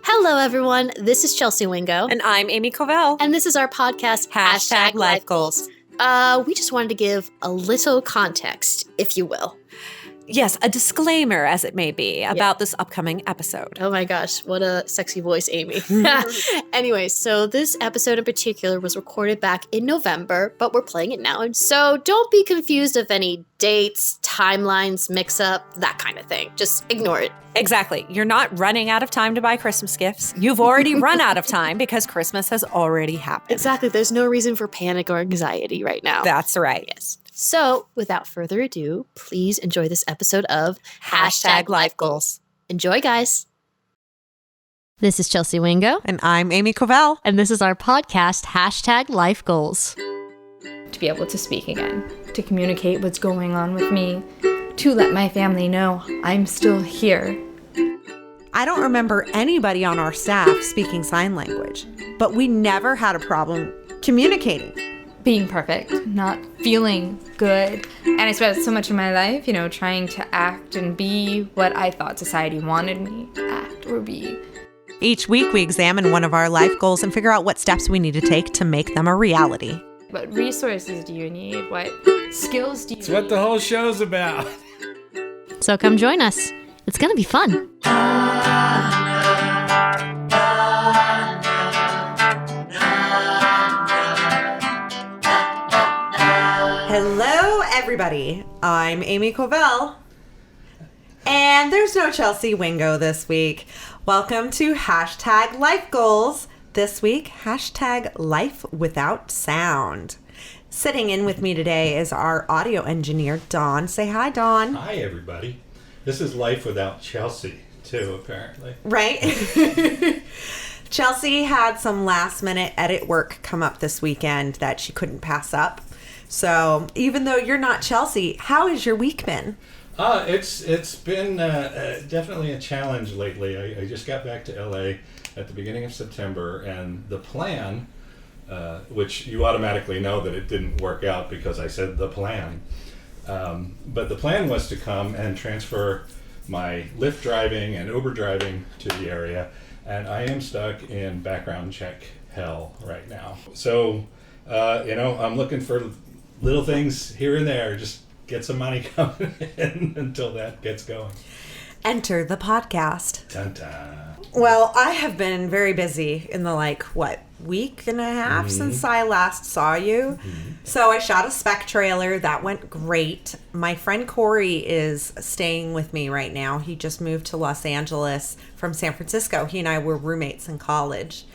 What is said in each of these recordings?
Hello, everyone. This is Chelsea Wingo. And I'm Amy Covell. And this is our podcast, Hashtag LifeGoals. We just wanted to give a little context, if you will. Yes, a disclaimer, as it may be, about this upcoming episode. Oh my gosh, what a sexy voice, Amy. Anyway, so this episode in particular was recorded back in November, but we're playing it now. And so don't be confused of any dates, timelines, mix-up, that kind of thing. Just ignore it. Exactly. You're not running out of time to buy Christmas gifts. You've already run out of time because Christmas has already happened. Exactly. There's no reason for panic or anxiety right now. That's right. Yes. So, without further ado, please enjoy this episode of Hashtag LifeGoals. Enjoy, guys. This is Chelsea Wingo. And I'm Amy Covell. And this is our podcast, Hashtag LifeGoals. To be able to speak again, to communicate what's going on with me, to let my family know I'm still here. I don't remember anybody on our staff speaking sign language, but we never had a problem communicating. Being perfect, not feeling good. And I spent so much of my life, trying to act and be what I thought society wanted me to act or be. Each week we examine one of our life goals and figure out what steps we need to take to make them a reality. What resources do you need? What skills do you need? That's what the whole show's about. So come join us. It's going to be fun. Hello, everybody. I'm Amy Covell. And there's no Chelsea Wingo this week. Welcome to Hashtag Life Goals. This week, Hashtag Life Without Sound. Sitting in with me today is our audio engineer, Dawn. Say hi, Dawn. Hi, everybody. This is Life Without Chelsea, too, apparently. Right? Chelsea had some last-minute edit work come up this weekend that she couldn't pass up. So even though you're not Chelsea, how has your week been? It's been definitely a challenge lately. I just got back to LA at the beginning of September, and the plan, which you automatically know that it didn't work out because I said the plan, but the plan was to come and transfer my Lyft driving and Uber driving to the area, and I am stuck in background check hell right now. So, I'm looking for little things here and there, just get some money coming in until that gets going. Enter the podcast. Dun-dun. Well, I have been very busy in the, week and a half since I last saw you. So I shot a spec trailer. That went great. My friend Corey is staying with me right now. He just moved to Los Angeles from San Francisco. He and I were roommates in college.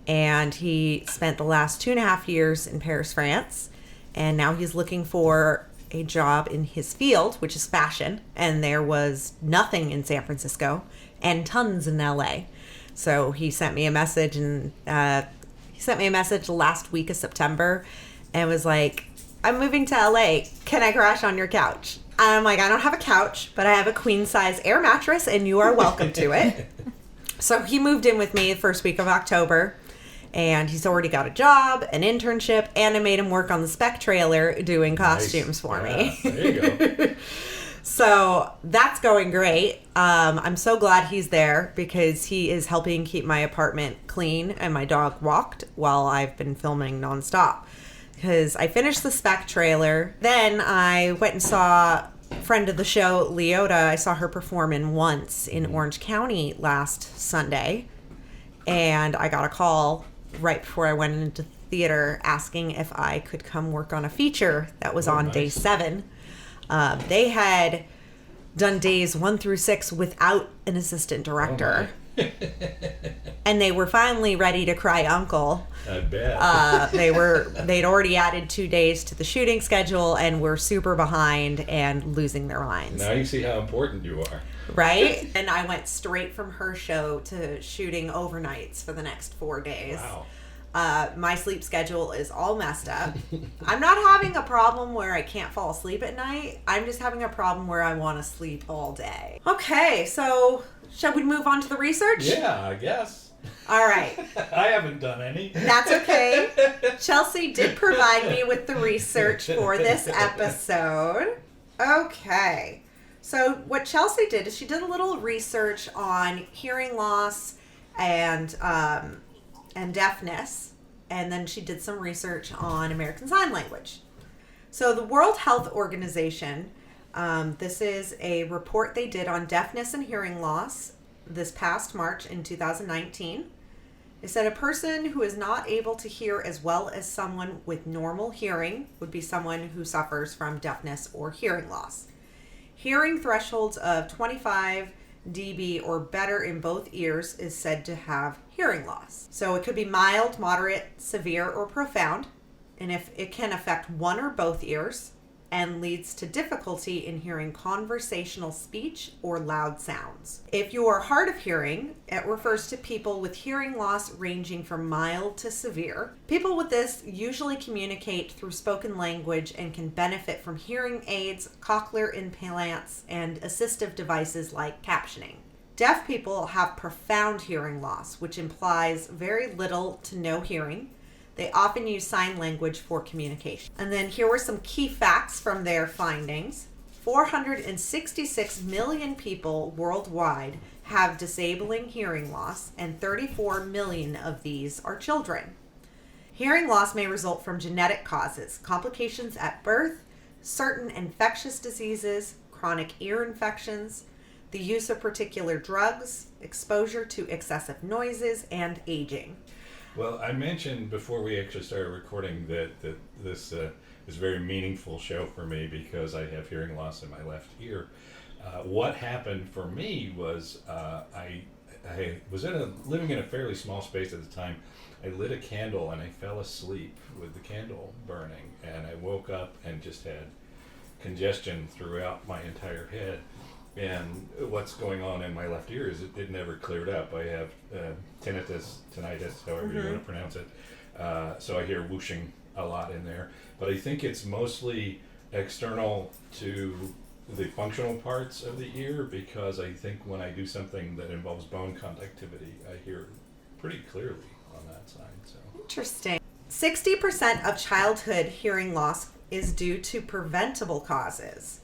And he spent the last 2.5 years in Paris, France. And now he's looking for a job in his field, which is fashion. And there was nothing in San Francisco and tons in LA. So he sent me a message the last week of September and was like, I'm moving to LA. Can I crash on your couch? And I'm like, I don't have a couch, but I have a queen size air mattress and you are welcome to it. So he moved in with me the first week of October. And he's already got a job, an internship, and I made him work on the spec trailer doing costumes for me. There you go. So that's going great. I'm so glad he's there because he is helping keep my apartment clean and my dog walked while I've been filming nonstop. Because I finished the spec trailer. Then I went and saw a friend of the show, Leota. I saw her perform in Once in Orange County last Sunday. And I got a call right before I went into the theater asking if I could come work on a feature that was on day 7. They had done days 1 through 6 without an assistant director. And they were finally ready to cry uncle. I bet. They'd already added 2 days to the shooting schedule and were super behind and losing their minds. Now you see how important you are. Right? And I went straight from her show to shooting overnights for the next 4 days. Wow. My sleep schedule is all messed up. I'm not having a problem where I can't fall asleep at night. I'm just having a problem where I want to sleep all day. Okay, so shall we move on to the research? Yeah, I guess. All right. I haven't done any. That's okay. Chelsea did provide me with the research for this episode. Okay. So what Chelsea did is she did a little research on hearing loss and deafness. And then she did some research on American Sign Language. So the World Health Organization, this is a report they did on deafness and hearing loss this past March in 2019. It said a person who is not able to hear as well as someone with normal hearing would be someone who suffers from deafness or hearing loss. Hearing thresholds of 25 dB or better in both ears is said to have hearing loss. So it could be mild, moderate, severe, or profound, and if it can affect one or both ears and leads to difficulty in hearing conversational speech or loud sounds. If you are hard of hearing, it refers to people with hearing loss ranging from mild to severe. People with this usually communicate through spoken language and can benefit from hearing aids, cochlear implants, and assistive devices like captioning. Deaf people have profound hearing loss, which implies very little to no hearing. They often use sign language for communication. And then here were some key facts from their findings. 466 million people worldwide have disabling hearing loss, and 34 million of these are children. Hearing loss may result from genetic causes, complications at birth, certain infectious diseases, chronic ear infections, the use of particular drugs, exposure to excessive noises, and aging. Well, I mentioned before we actually started recording that this is a very meaningful show for me because I have hearing loss in my left ear. What happened for me was I was living in a fairly small space at the time. I lit a candle and I fell asleep with the candle burning, and I woke up and just had congestion throughout my entire head. And what's going on in my left ear is it never cleared up. I have tinnitus, however you want to pronounce it. So I hear whooshing a lot in there. But I think it's mostly external to the functional parts of the ear, because I think when I do something that involves bone conductivity, I hear pretty clearly on that side. So Interesting. 60% of childhood hearing loss is due to preventable causes.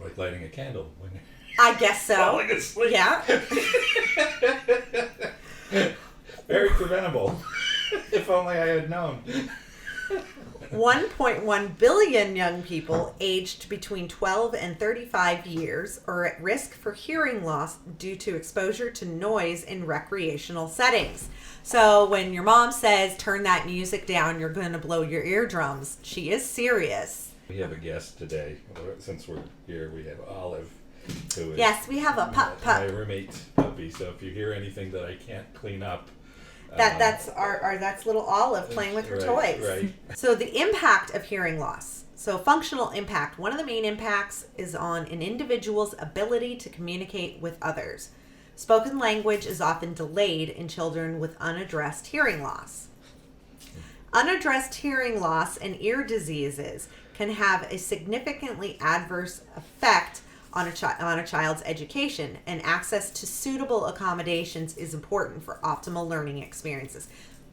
Like lighting a candle when I guess so. falling asleep. Yeah. Very preventable. If only I had known. 1.1 billion young people aged between 12 and 35 years are at risk for hearing loss due to exposure to noise in recreational settings. So when your mom says, turn that music down, you're going to blow your eardrums, she is serious. We have a guest today. Since we're here, we have Olive, who is Yes, we have a pup. my roommate's puppy. So if you hear anything that I can't clean up, That's that's little Olive playing with her toys. Right. So the impact of hearing loss. So functional impact. One of the main impacts is on an individual's ability to communicate with others. Spoken language is often delayed in children with unaddressed hearing loss. Unaddressed hearing loss and ear diseases can have a significantly adverse effect on a child's education, and access to suitable accommodations is important for optimal learning experiences.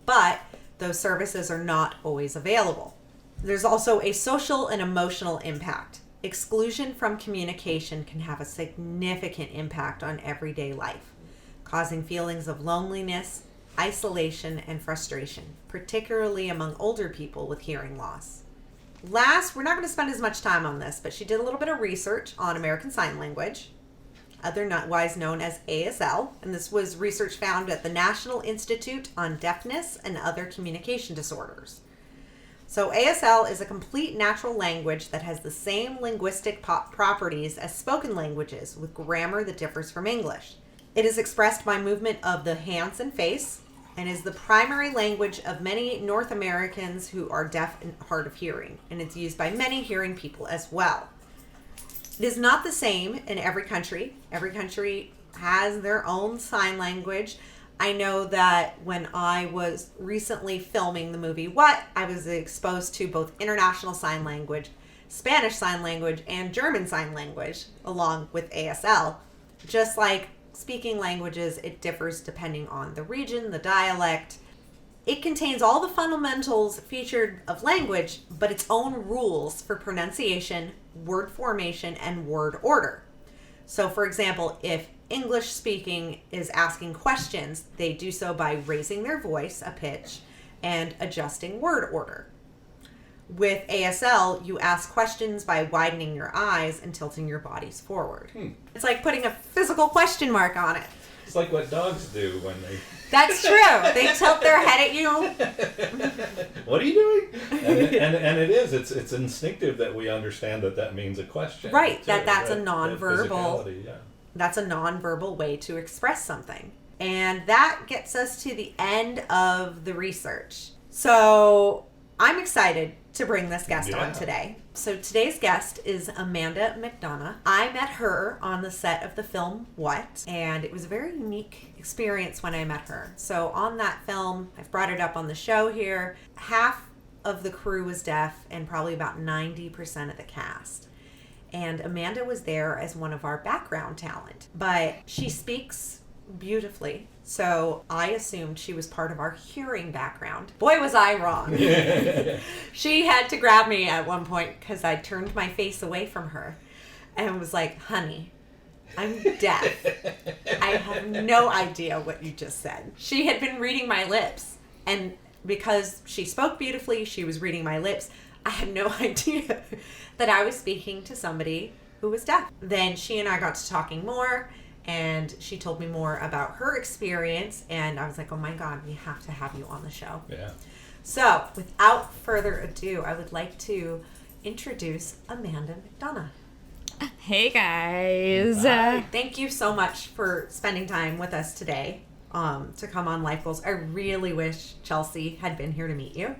But those services are not always available. There's also a social and emotional impact. Exclusion from communication can have a significant impact on everyday life, causing feelings of loneliness, isolation, and frustration, particularly among older people with hearing loss. Last, we're not going to spend as much time on this, but she did a little bit of research on American Sign Language, otherwise known as ASL, and this was research found at the National Institute on Deafness and Other Communication Disorders. So ASL is a complete natural language that has the same linguistic properties as spoken languages, with grammar that differs from English. It is expressed by movement of the hands and face, and is the primary language of many North Americans who are deaf and hard of hearing, and it's used by many hearing people as well. It is not the same in every country. Every country has their own sign language. I know that when I was recently filming the movie What, I was exposed to both International Sign Language, Spanish Sign Language, and German Sign Language, along with ASL. Just like speaking languages, it differs depending on the region, the dialect. It contains all the fundamentals featured of language, but its own rules for pronunciation, word formation, and word order. So, for example, if English speaking is asking questions, they do so by raising their voice a pitch and adjusting word order. With ASL, you ask questions by widening your eyes and tilting your bodies forward. It's like putting a physical question mark on it. It's like what dogs do when they... That's true. They tilt their head at you. What are you doing? And it is. It's instinctive that we understand that means a question. Right. Too, That's right? a nonverbal. That physicality, yeah. That's a nonverbal way to express something. And that gets us to the end of the research. So I'm excited to bring this guest on today. So today's guest is Amanda McDonough. I met her on the set of the film What? And it was a very unique experience when I met her. So on that film, I've brought it up on the show here, half of the crew was deaf and probably about 90% of the cast. And Amanda was there as one of our background talent. But she speaks beautifully. So I assumed she was part of our hearing background. Boy, was I wrong. She had to grab me at one point because I turned my face away from her and was like, honey, I'm deaf. I have no idea what you just said. She had been reading my lips. And because she spoke beautifully, she was reading my lips. I had no idea that I was speaking to somebody who was deaf. Then she and I got to talking more. And she told me more about her experience, and I was like, oh my God, we have to have you on the show. Yeah. So, without further ado, I would like to introduce Amanda McDonough. Hey guys. Thank you so much for spending time with us today to come on LifeGoals. I really wish Chelsea had been here to meet you.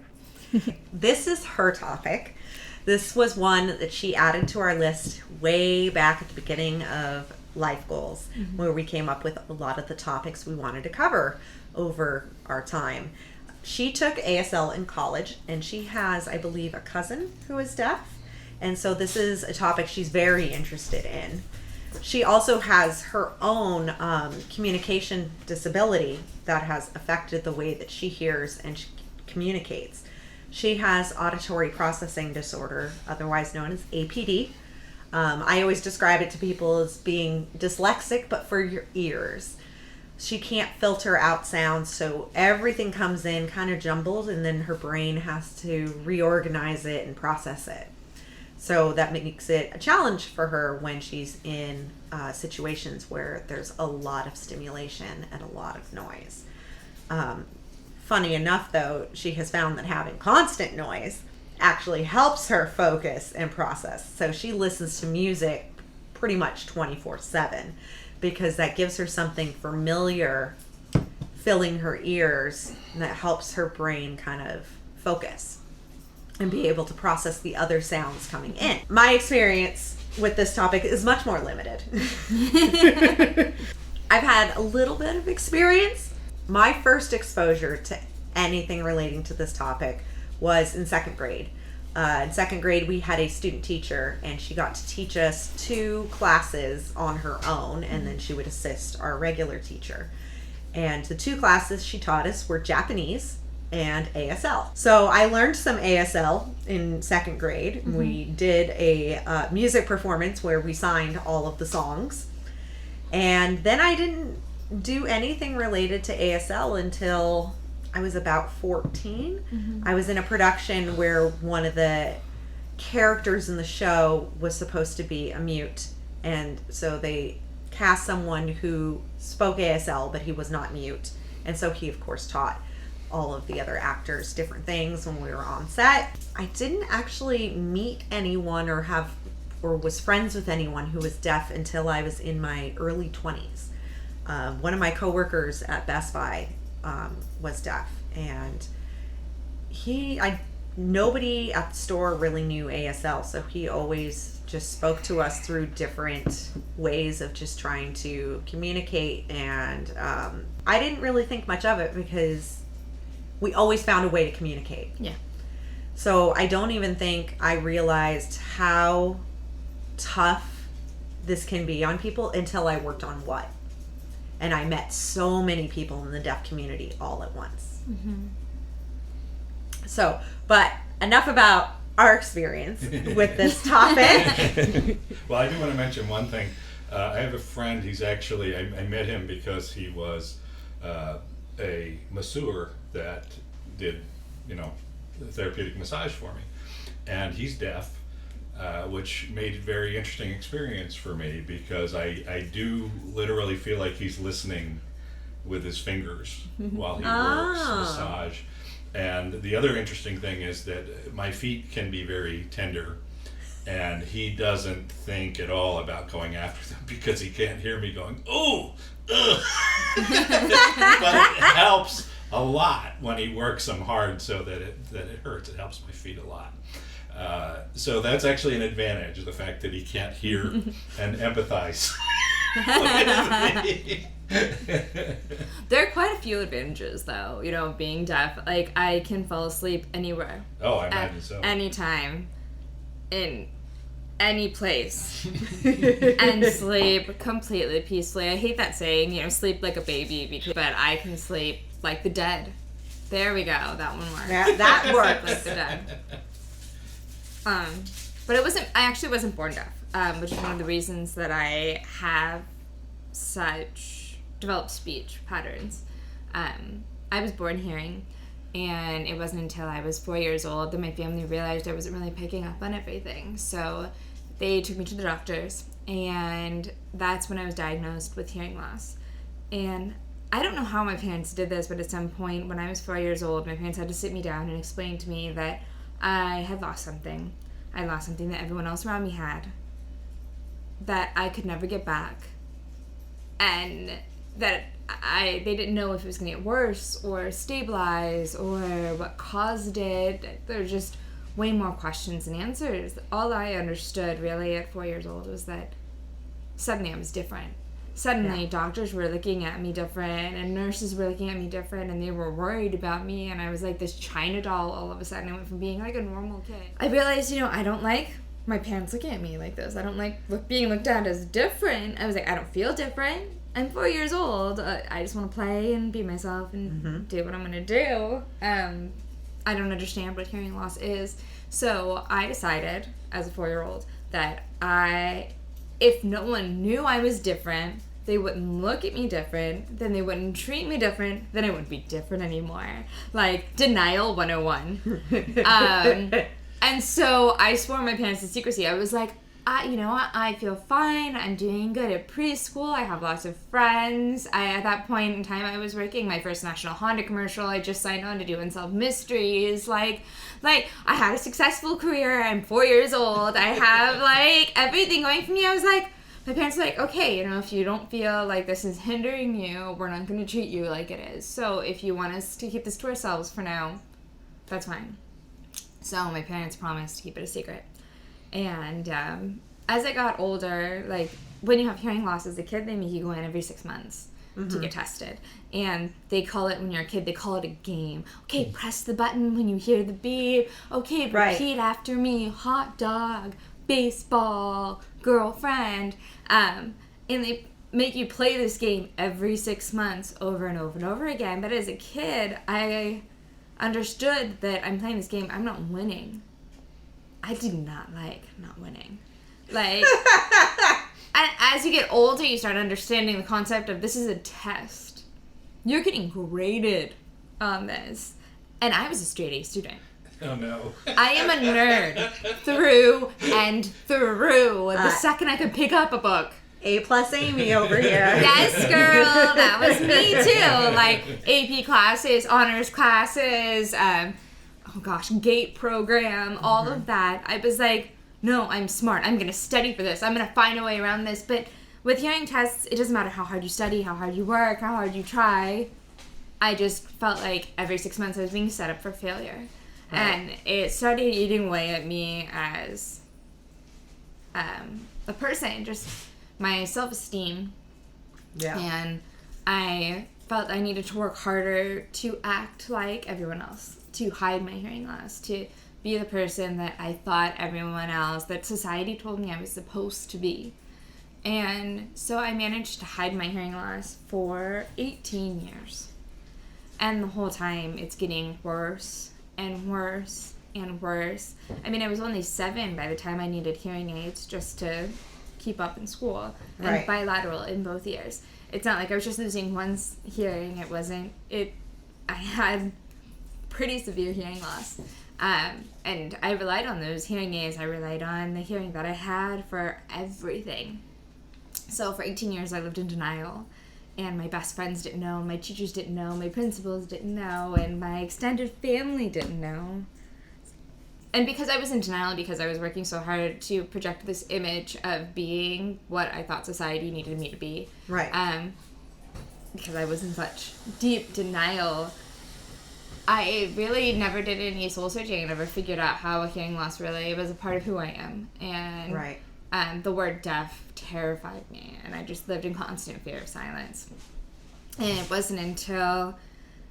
This is her topic. This was one that she added to our list way back at the beginning of LifeGoals, where we came up with a lot of the topics we wanted to cover over our time. She took ASL in college, and she has, I believe, a cousin who is deaf, and so this is a topic she's very interested in. She also has her own communication disability that has affected the way that she hears and she communicates. She has auditory processing disorder, otherwise known as APD. I always describe it to people as being dyslexic, but for your ears. She can't filter out sounds, so everything comes in kind of jumbled, and then her brain has to reorganize it and process it. So that makes it a challenge for her when she's in situations where there's a lot of stimulation and a lot of noise. Funny enough, though, she has found that having constant noise actually helps her focus and process. So she listens to music pretty much 24/7 because that gives her something familiar filling her ears, and that helps her brain kind of focus and be able to process the other sounds coming in. My experience with this topic is much more limited. I've had a little bit of experience. My first exposure to anything relating to this topic was in second grade. In second grade, we had a student teacher, and she got to teach us 2 classes on her own, and then she would assist our regular teacher. And the 2 classes she taught us were Japanese and ASL. So I learned some ASL in second grade. We did a music performance where we signed all of the songs. And then I didn't do anything related to ASL until I was about 14. I was in a production where one of the characters in the show was supposed to be a mute, and so they cast someone who spoke ASL, but he was not mute, and so he of course taught all of the other actors different things when we were on set. I didn't actually meet anyone or was friends with anyone who was deaf until I was in my early 20s. One of my coworkers at Best Buy was deaf, and nobody at the store really knew ASL, so he always just spoke to us through different ways of just trying to communicate, and I didn't really think much of it because we always found a way to communicate. Yeah. So I don't even think I realized how tough this can be on people until I worked on What. And I met so many people in the deaf community all at once. So, but enough about our experience with this topic. Well, I do want to mention one thing. I have a friend, he's actually, I met him because he was a masseur that did, therapeutic massage for me. And he's deaf, which made it a very interesting experience for me because I do literally feel like he's listening with his fingers while he works massage. And the other interesting thing is that my feet can be very tender, and he doesn't think at all about going after them because he can't hear me going, "Ooh, ugh." But it helps a lot when he works them hard so that it hurts. It helps my feet a lot. So that's actually an advantage, the fact that he can't hear and empathize with me. There are quite a few advantages, though, being deaf. Like, I can fall asleep anywhere. Oh, I imagine so. Anytime. In any place. And sleep completely peacefully. I hate that saying, sleep like a baby, but I can sleep like the dead. There we go. That one works. Yeah, that works. Like the dead. But I actually wasn't born deaf, which is one of the reasons that I have developed speech patterns. I was born hearing, and it wasn't until I was 4 years old that my family realized I wasn't really picking up on everything. So they took me to the doctors, and that's when I was diagnosed with hearing loss. And I don't know how my parents did this, but at some point when I was 4 years old, my parents had to sit me down and explain to me that I had lost something. I lost something that everyone else around me had, that I could never get back, and that they didn't know if it was going to get worse or stabilize or what caused it. There were just way more questions than answers. All I understood really at 4 years old was that suddenly I was different. Suddenly doctors were looking at me different, and nurses were looking at me different, and they were worried about me, and I was like this China doll all of a sudden. I went from being like a normal kid. I realized, I don't like my parents looking at me like this. I don't like being looked at as different. I was like, I don't feel different. I'm 4 years old. I just want to play and be myself and do what I'm going to do. I don't understand what hearing loss is. So I decided as a 4-year-old that if no one knew I was different, they wouldn't look at me different, then they wouldn't treat me different, then I wouldn't be different anymore. Like, denial 101. And so I swore my parents to secrecy. I was like, I feel fine. I'm doing good at preschool. I have lots of friends. At that point in time, I was working my first National Honda commercial. I just signed on to do Unsolved Mysteries. Like I had a successful career. I'm 4 years old. I have, everything going for me. I was like, my parents were like, okay, if you don't feel like this is hindering you, we're not going to treat you like it is. So if you want us to keep this to ourselves for now, that's fine. So my parents promised to keep it a secret. And as I got older, when you have hearing loss as a kid, they make you go in every 6 months to get tested. And they call it, when you're a kid, they call it a game. Okay, press the button when you hear the beep. Okay, repeat after me. Hot dog, baseball, girlfriend. And they make you play this game every 6 months over and over and over again. But as a kid, I understood that I'm playing this game. I'm not winning. I do not like not winning. And as you get older, you start understanding the concept of this is a test. You're getting graded on this. And I was a straight A student. Oh, no. I am a nerd through and through. The second I could pick up a book. A+ Amy over here. Yes, girl. That was me, too. AP classes, honors classes, GATE program, all of that. I was like, no, I'm smart. I'm going to study for this. I'm going to find a way around this. But with hearing tests, it doesn't matter how hard you study, how hard you work, how hard you try. I just felt like every 6 months I was being set up for failure. Right. And it started eating away at me as a person, just my self-esteem. Yeah. And I felt I needed to work harder to act like everyone else, to hide my hearing loss, to be the person that I thought everyone else, that society told me I was supposed to be. And so I managed to hide my hearing loss for 18 years. And the whole time it's getting worse and worse and worse. I mean, I was only 7 by the time I needed hearing aids just to keep up in school, and Right. bilateral in both ears. It's not like I was just losing one hearing. It wasn't. I had pretty severe hearing loss. And I relied on those hearing aids. I relied on the hearing that I had for everything. So for 18 years, I lived in denial. And my best friends didn't know, my teachers didn't know, my principals didn't know, and my extended family didn't know. And because I was in denial, because I was working so hard to project this image of being what I thought society needed me to be. Right. Because I was in such deep denial, I really never did any soul searching. I never figured out how a hearing loss really was a part of who I am. And Right. The word deaf terrified me, and I just lived in constant fear of silence. And it wasn't until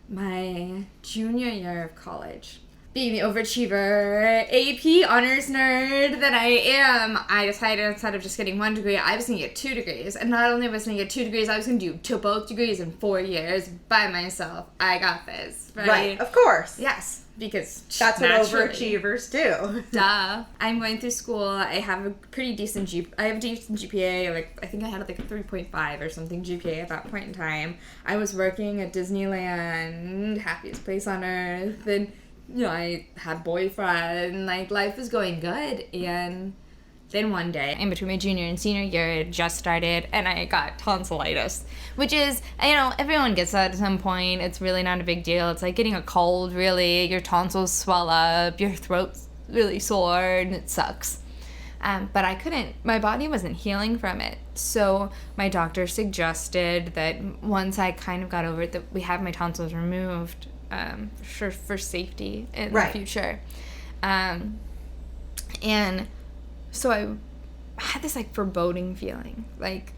my junior year of college, being the overachiever, AP honors nerd that I am, I decided instead of just getting 1 degree, I was going to get 2 degrees. And not only was I going to get 2 degrees, I was going to do both degrees in 4 years by myself. I got this, right? Right. Of course. Yes, because That's what naturally. overachievers do. Duh. I'm going through school. I have a pretty decent GPA. Like, I think I had like a 3.5 or something GPA at that point in time. I was working at Disneyland, happiest place on earth, and you know, I had boyfriend. Like, life was going good, and then one day, in between my junior and senior year, it just started, and I got tonsillitis, which is, you know, everyone gets that at some point. It's really not a big deal. It's like getting a cold, really. Your tonsils swell up, your throat's really sore, and it sucks. But I couldn't, my body wasn't healing from it. So my doctor suggested that once I kind of got over it, that we have my tonsils removed, for safety in Right. the future. And so I had this like foreboding feeling, like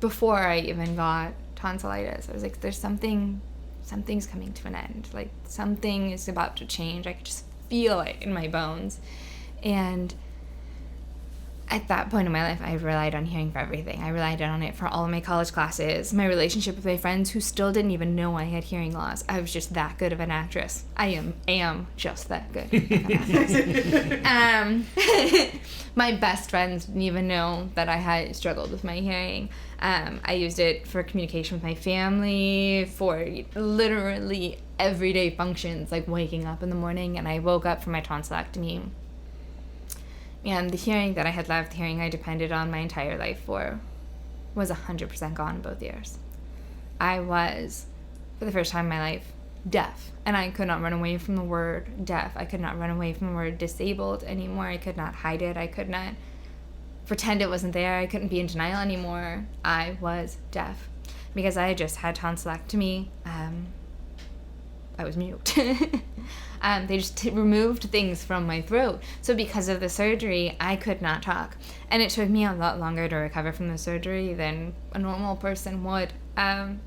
before I even got tonsillitis. I was like, something's coming to an end. Like something is about to change. I could just feel it in my bones. And at that point in my life, I relied on hearing for everything. I relied on it for all of my college classes, my relationship with my friends who still didn't even know I had hearing loss. I was just that good of an actress. I am just that good of an actress. My best friends didn't even know that I had struggled with my hearing. I used it for communication with my family, for literally everyday functions, like waking up in the morning, and I woke up from my tonsillectomy. And the hearing that I had left, the hearing I depended on my entire life for, was 100% gone in both ears. I was, for the first time in my life, deaf. And I could not run away from the word deaf. I could not run away from the word disabled anymore. I could not hide it. I could not pretend it wasn't there. I couldn't be in denial anymore. I was deaf. Because I had just had tonsillectomy, I was mute. They just removed things from my throat. So because of the surgery, I could not talk. And it took me a lot longer to recover from the surgery than a normal person would,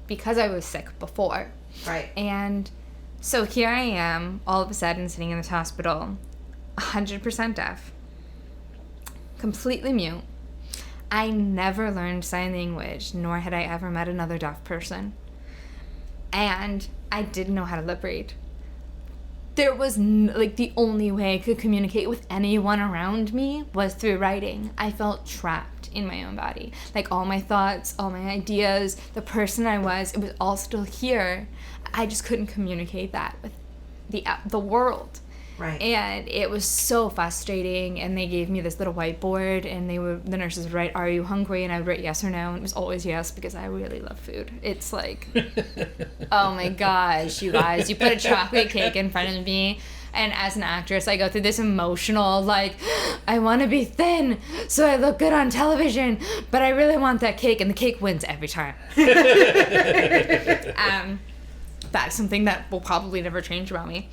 because I was sick before. Right. And so here I am, all of a sudden, sitting in this hospital, 100% deaf, completely mute. I never learned sign language, nor had I ever met another deaf person. And I didn't know how to lip read. There was, the only way I could communicate with anyone around me was through writing. I felt trapped in my own body. Like, all my thoughts, all my ideas, the person I was, it was all still here. I just couldn't communicate that with the world. Right. And it was so frustrating, and they gave me this little whiteboard, and the nurses would write, "Are you hungry?" And I would write yes or no, and it was always yes, because I really love food. It's like, oh my gosh, you guys, you put a chocolate cake in front of me, and as an actress, I go through this emotional, like, I want to be thin, so I look good on television, but I really want that cake, and the cake wins every time. That's something that will probably never change about me.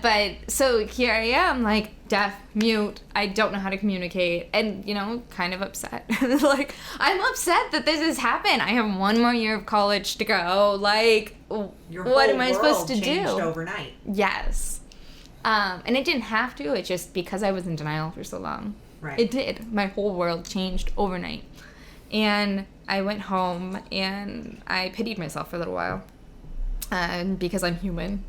But so here I am, like, deaf, mute, I don't know how to communicate, and, kind of upset. Like, I'm upset that this has happened. I have 1 more year of college to go. Like, what am I supposed to do? Changed overnight. Yes. And it didn't have to. It's just because I was in denial for so long. Right. It did. My whole world changed overnight. And I went home, and I pitied myself for a little while. Because I'm human.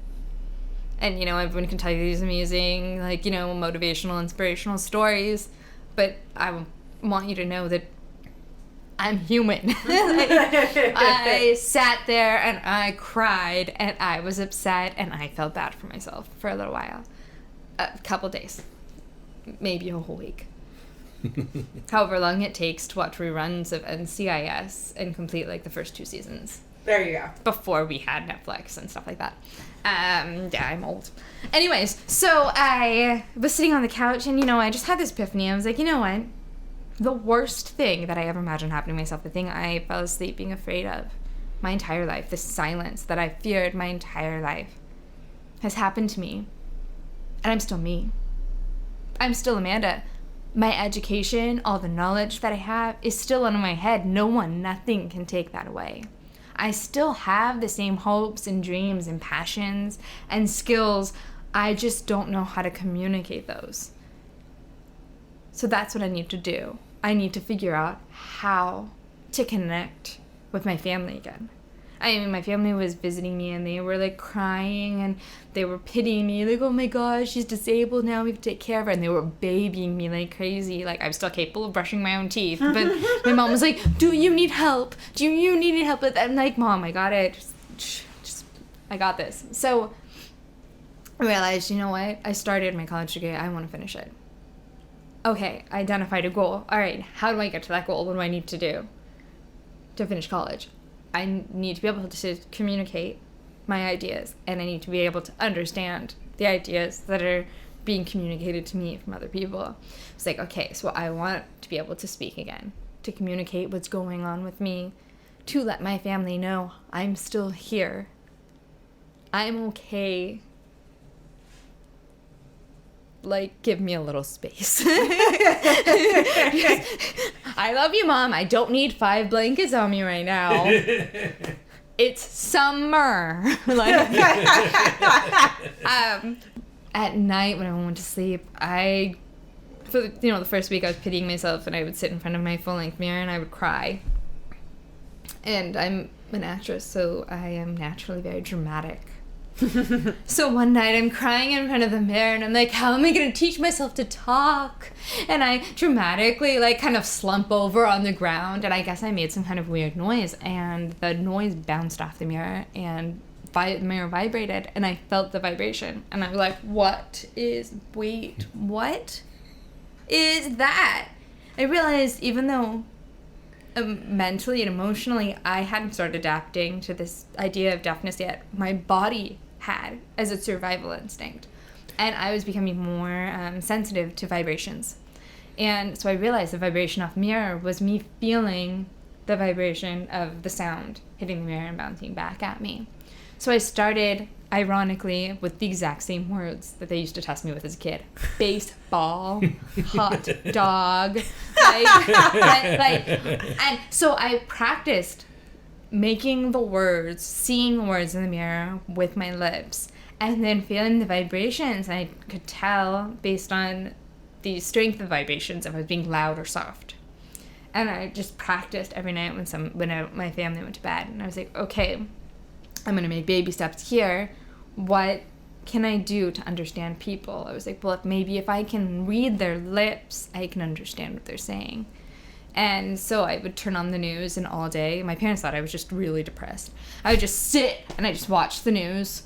And, everyone can tell you these amazing, motivational, inspirational stories. But I want you to know that I'm human. I sat there and I cried and I was upset and I felt bad for myself for a little while. A couple days. Maybe a whole week. However long it takes to watch reruns of NCIS and complete like the first 2 seasons. There you go. Before we had Netflix and stuff like that. Yeah, I'm old. Anyways, so I was sitting on the couch and, I just had this epiphany. I was like, you know what? The worst thing that I ever imagined happening to myself, the thing I fell asleep being afraid of my entire life, this silence that I feared my entire life, has happened to me. And I'm still me. I'm still Amanda. My education, all the knowledge that I have is still in my head. Nothing can take that away. I still have the same hopes and dreams and passions and skills. I just don't know how to communicate those. So that's what I need to do. I need to figure out how to connect with my family again. I mean, my family was visiting me and they were like crying and they were pitying me, like, oh my gosh, she's disabled now, we have to take care of her. And they were babying me like crazy. Like, I'm still capable of brushing my own teeth. But my mom was like, do you need help? Do you need help? But I'm like, Mom, I got it. I got this. So I realized, you know what? I started my college degree. I want to finish it. Okay, I identified a goal. All right, how do I get to that goal? What do I need to do to finish college? I need to be able to communicate my ideas, and I need to be able to understand the ideas that are being communicated to me from other people. It's like, okay, so I want to be able to speak again, to communicate what's going on with me, to let my family know I'm still here. I'm okay. Like, give me a little space. I love you, Mom. I don't need 5 blankets on me right now. It's summer. At night when I went to sleep, for the first week I was pitying myself and I would sit in front of my full-length mirror and I would cry. And I'm an actress, so I am naturally very dramatic. So one night I'm crying in front of the mirror and I'm like, how am I going to teach myself to talk? And I dramatically kind of slump over on the ground and I guess I made some kind of weird noise and the noise bounced off the mirror and the mirror vibrated and I felt the vibration and I was like, what is that? I realized even though mentally and emotionally I hadn't started adapting to this idea of deafness yet, my body had as a survival instinct. And I was becoming more sensitive to vibrations. And so I realized the vibration off the mirror was me feeling the vibration of the sound hitting the mirror and bouncing back at me. So I started, ironically, with the exact same words that they used to test me with as a kid. Baseball, hot dog, and so I practiced making the words, seeing the words in the mirror with my lips, and then feeling the vibrations. And I could tell based on the strength of vibrations if I was being loud or soft. And I just practiced every night when my family went to bed. And I was like, okay, I'm going to make baby steps here. What can I do to understand people? I was like, well, if I can read their lips, I can understand what they're saying. And so I would turn on the news and all day, my parents thought I was just really depressed. I would just sit and I just watch the news.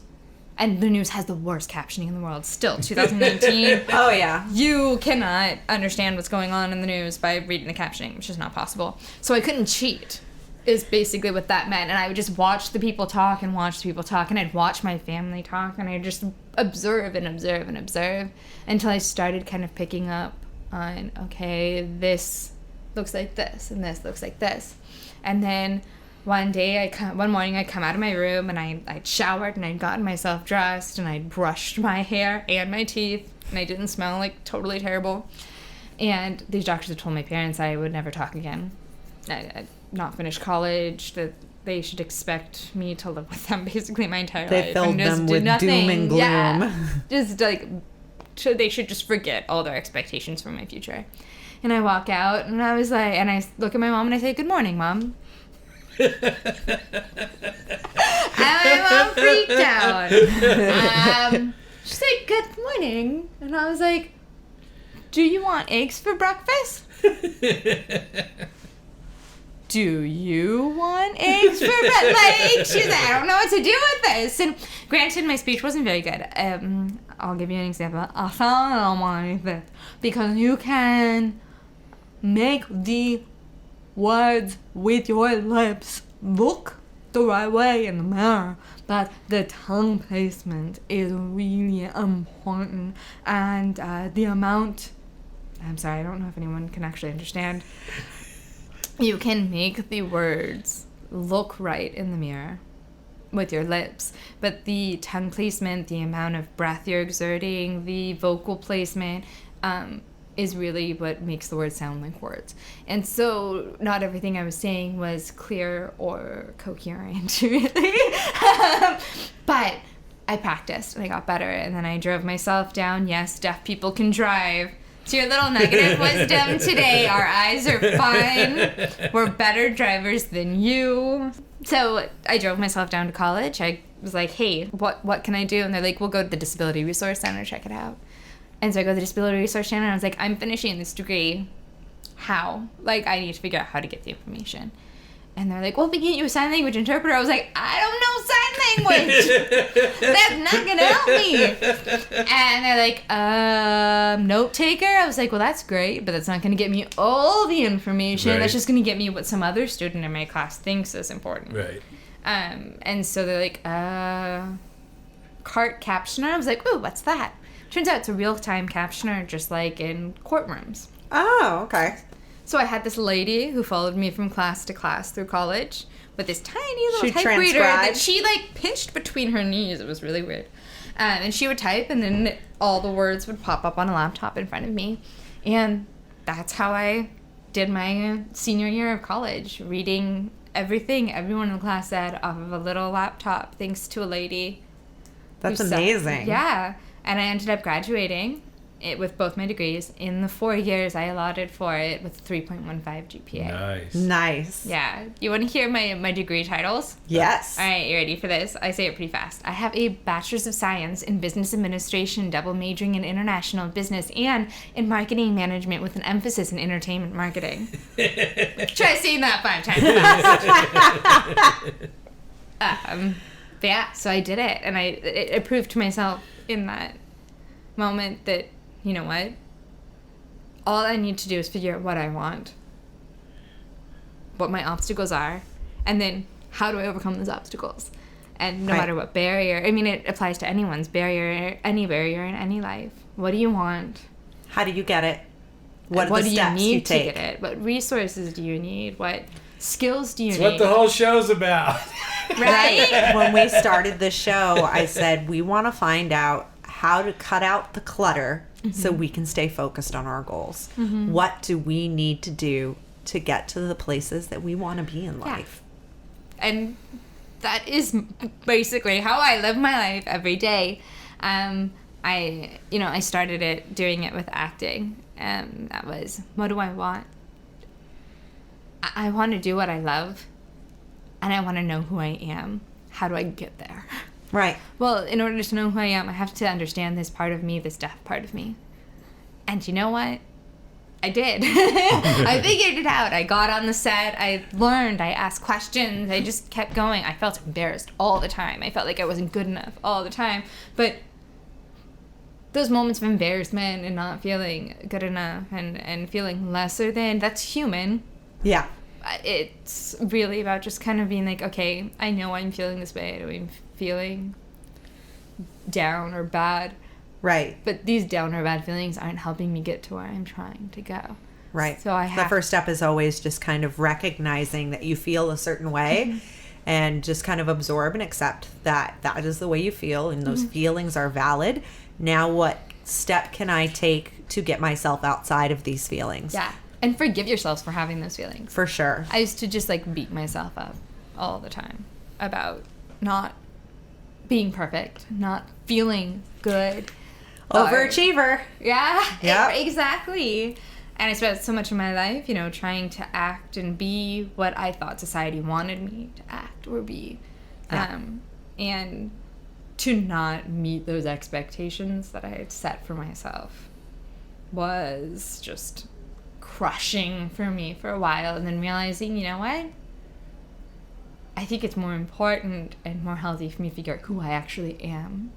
And the news has the worst captioning in the world. Still, 2019. Oh, yeah. You cannot understand what's going on in the news by reading the captioning, which is not possible. So I couldn't cheat, is basically what that meant. And I would just watch the people talk and watch the people talk. And I'd watch my family talk. And I'd just observe and observe and observe until I started kind of picking up on, okay, this looks like this and this looks like this. And then one morning I come out of my room and I'd showered and I'd gotten myself dressed and I'd brushed my hair and my teeth and I didn't smell like totally terrible. And these doctors had told my parents I would never talk again. I'd not finished college, that they should expect me to live with them basically my entire life. They filled them with doom and gloom. Yeah, they should just forget all their expectations for my future. And I walk out, and I was like, and I look at my mom, and I say, "Good morning, Mom." And my mom freaked out. She said, "Good morning," and I was like, Do you want eggs for breakfast? Do you want eggs for breakfast? Like, she's like, I don't know what to do with this. And granted, my speech wasn't very good. I'll give you an example. I found one that because you can make the words with your lips look the right way in the mirror, but the tongue placement is really important, and the amount, I'm sorry, I don't know if anyone can actually understand. You can make the words look right in the mirror with your lips, but the tongue placement, the amount of breath you're exerting, the vocal placement, is really what makes the words sound like words. And so not everything I was saying was clear or coherent, really. But I practiced and I got better, and then I drove myself down. Yes, deaf people can drive. To your little nugget of wisdom today, our eyes are fine. We're better drivers than you. So I drove myself down to college. I was like, hey, what can I do? And they're like, we'll go to the Disability Resource Center, check it out. And so I go to the Disability Resource Center, and I was like, I'm finishing this degree. How? Like, I need to figure out how to get the information. And they're like, well, we can get you a sign language interpreter. I was like, I don't know sign language. That's not going to help me. And they're like, note taker? I was like, well, that's great, but that's not going to get me all the information. Right. That's just going to get me what some other student in my class thinks is important. Right. And so they're like, cart captioner? I was like, ooh, what's that? Turns out it's a real-time captioner, just like in courtrooms. Oh, okay. So I had this lady who followed me from class to class through college with this tiny little She typewriter that transcribed? she like pinched between her knees. It was really weird. And she would type, and then all the words would pop up on a laptop in front of me. And that's how I did my senior year of college, reading everything everyone in the class said off of a little laptop, thanks to a lady. That's who said- amazing. Yeah. And I ended up graduating with both my degrees in the 4 years I allotted for it with 3.15 GPA. Nice. Nice. Yeah. You want to hear my degree titles? Yes. All right, you ready for this? I say it pretty fast. I have a Bachelor's of Science in Business Administration, double majoring in International Business, and in Marketing Management with an emphasis in Entertainment Marketing. Try saying that 5 times fast. But yeah, so I did it, and it proved to myself in that moment that, you know what? All I need to do is figure out what I want, what my obstacles are, and then how do I overcome those obstacles? And no Right. matter what barrier, I mean, it applies to anyone's barrier, any barrier in any life. What do you want? How do you get it? What are What the do steps you need you to take? get it? What resources do you need? What skills do you It's need? what the whole show's about. Right? When we started the show, I said we want to find out how to cut out the clutter so we can stay focused on our goals. What do we need to do to get to the places that we want to be in life? And that is basically how I live my life every day. I started doing it with acting, and that was, what do I want? I want to do what I love, and I want to know who I am. How do I get there? Right. Well, in order to know who I am, I have to understand this part of me, this deaf part of me. And you know what? I did. I figured it out. I got on the set. I learned. I asked questions. I just kept going. I felt embarrassed all the time. I felt like I wasn't good enough all the time. But those moments of embarrassment and not feeling good enough and feeling lesser than, that's human. Yeah. It's really about just kind of being like, okay, I know I'm feeling this way. I'm feeling down or bad. Right. But these down or bad feelings aren't helping me get to where I'm trying to go. Right. So I the have first step is always just kind of recognizing that you feel a certain way and just kind of absorb and accept that that is the way you feel and those feelings are valid. Now what step can I take to get myself outside of these feelings? Yeah. And forgive yourselves for having those feelings. For sure. I used to just like beat myself up all the time about not being perfect, not feeling good. Overachiever. Yeah, Yeah. exactly. And I spent so much of my life, trying to act and be what I thought society wanted me to act or be. Yeah. And to not meet those expectations that I had set for myself. was just crushing for me for a while, and then realizing, you know what? I think it's more important and more healthy for me to figure out who I actually am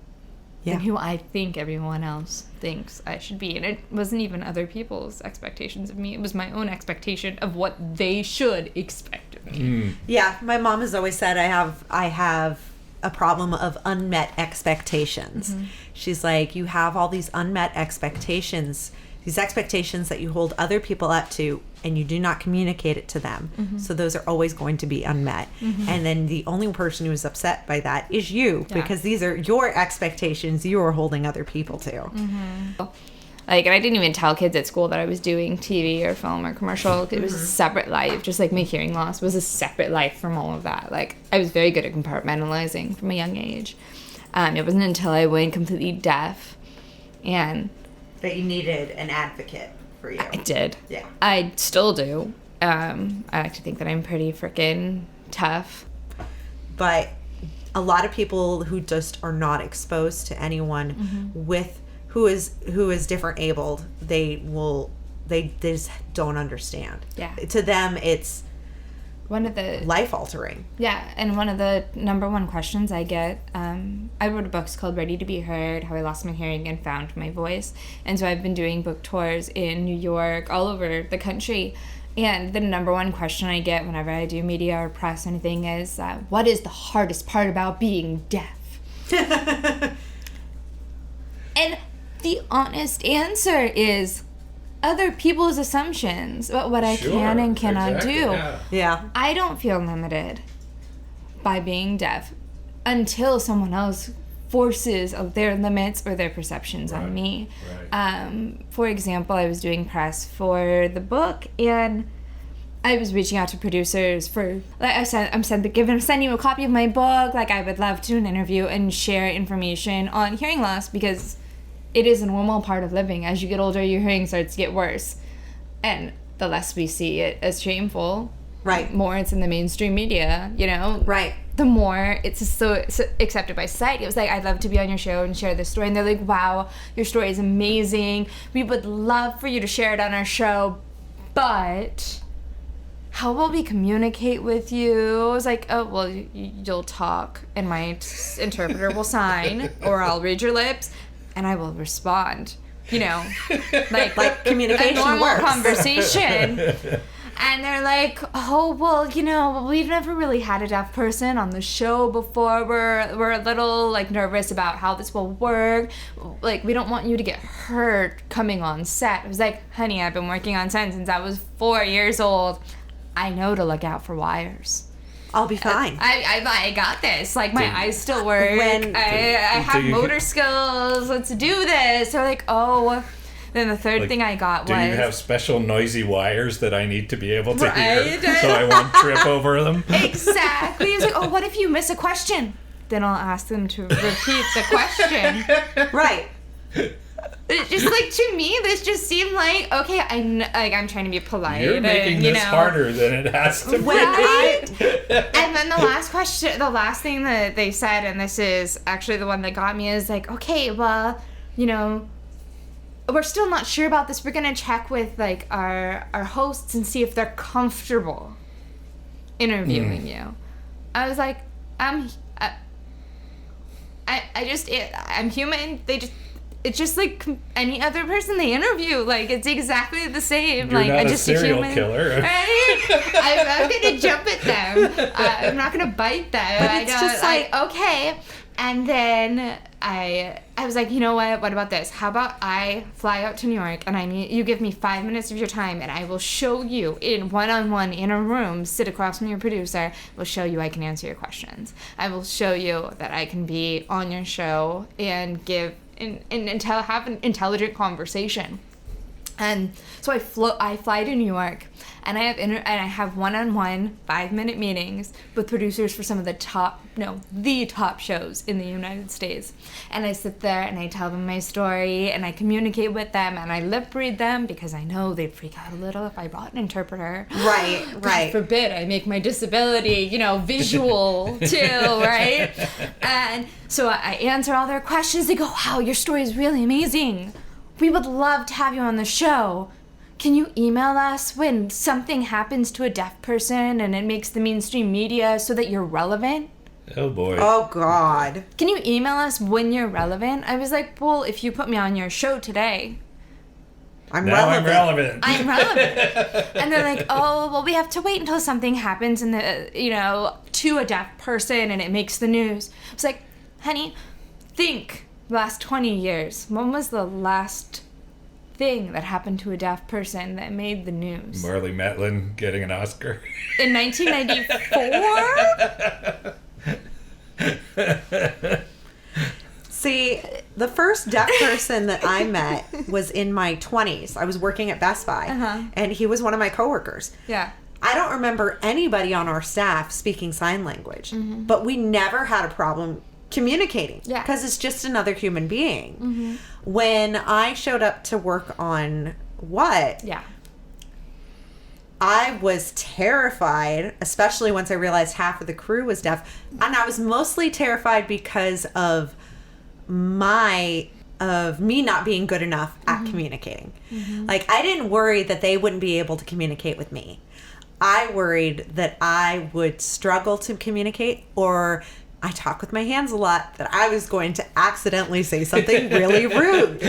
than who I think everyone else thinks I should be. And it wasn't even other people's expectations of me. It was my own expectation of what they should expect of me. Yeah, my mom has always said I have a problem of unmet expectations. She's like, you have all these unmet expectations, these expectations that you hold other people up to, and you do not communicate it to them. So those are always going to be unmet. And then the only person who is upset by that is you, because these are your expectations you are holding other people to. Like, and I didn't even tell kids at school that I was doing TV or film or commercial. It was a separate life. Just like my hearing loss was a separate life from all of that. Like, I was very good at compartmentalizing from a young age. It wasn't until I went completely deaf and That you needed an advocate for you. I did. Yeah. I still do. I like to think that I'm pretty freaking tough. But a lot of people who just are not exposed to anyone with who is different abled, they just don't understand. Yeah. To them, it's One of the life altering. Yeah, and one of the number one questions I get, I wrote a book called Ready to Be Heard, How I Lost My Hearing and Found My Voice. And so I've been doing book tours in New York, all over the country. And the number one question I get whenever I do media or press or anything is, what is the hardest part about being deaf? And the honest answer is other people's assumptions about what I can and cannot do. Yeah. I don't feel limited by being deaf until someone else forces their limits or their perceptions on me. For example, I was doing press for the book, and I was reaching out to producers for, like I said, I'm sending you a copy of my book. Like, I would love to do an interview and share information on hearing loss, because it is a normal part of living. As you get older, your hearing starts to get worse. And the less we see it as shameful, more it's in the mainstream media, you know? The more it's so accepted by society. It was like, I'd love to be on your show and share this story. And they're like, wow, your story is amazing. We would love for you to share it on our show, but how will we communicate with you? I was like, oh, well, you'll talk and my interpreter will sign, or I'll read your lips and I will respond, you know, like communication a normal works. Conversation. And they're like, oh, well, you know, we've never really had a deaf person on the show before. We're a little, like, nervous about how this will work. Like, we don't want you to get hurt coming on set. I was like, honey, I've been working on set since I was 4 years old. I know to look out for wires. I'll be fine. I got this. Like, my eyes still work. I have motor skills. Let's do this. They're like, oh. Then the third thing I got was... Do you have special noisy wires that I need to be able to hear so I won't trip over them? Exactly. It's like, oh, what if you miss a question? Then I'll ask them to repeat the question. Right. It's just like, to me, this just seemed like, okay, I'm trying to be polite. You're making this harder than it has to be. Right? And then the last thing that they said, and this is actually the one that got me, is like, okay, well, you know, we're still not sure about this. We're going to check with, like, our hosts and see if they're comfortable interviewing you. I was like, I'm human. It's just like any other person they interview. Like, it's exactly the same. You're like, not I'm a just serial a human. Killer. Right? I'm going to jump at them. I'm not going to bite them. But it's just like, okay. And then I was like, you know what about this? How about I fly out to New York and you give me 5 minutes of your time, and I will show you in one-on-one in a room, sit across from your producer, will show you I can answer your questions. I will show you that I can be on your show and have an intelligent conversation. And so I fly to New York, and I have one-on-one 5-minute meetings with producers for some of the top shows in the United States. And I sit there and I tell them my story, and I communicate with them, and I lip read them, because I know they'd freak out a little if I brought an interpreter. Right. God forbid I make my disability, visual too, right? And so I answer all their questions. They go, wow, your story is really amazing. we would love to have you on the show. Can you email us when something happens to a deaf person and it makes the mainstream media so that you're relevant? Oh boy. Oh God. Can you email us when you're relevant? I was like, well, if you put me on your show today, I'm now relevant. I'm relevant. And they're like, oh, well, we have to wait until something happens in the, to a deaf person and it makes the news. I was like, honey, think last 20 years. When was the last thing that happened to a deaf person that made the news? Marlee Matlin getting an Oscar. In 1994? See, the first deaf person that I met was in my 20s. I was working at Best Buy, and he was one of my coworkers. Yeah. I don't remember anybody on our staff speaking sign language, but we never had a problem communicating because it's just another human being. When I showed up to work on What? Yeah. I was terrified, especially once I realized half of the crew was deaf. And I was mostly terrified because of me not being good enough at communicating. Like, I didn't worry that they wouldn't be able to communicate with me. I worried that I would struggle to communicate, or I talk with my hands a lot, that I was going to accidentally say something really rude.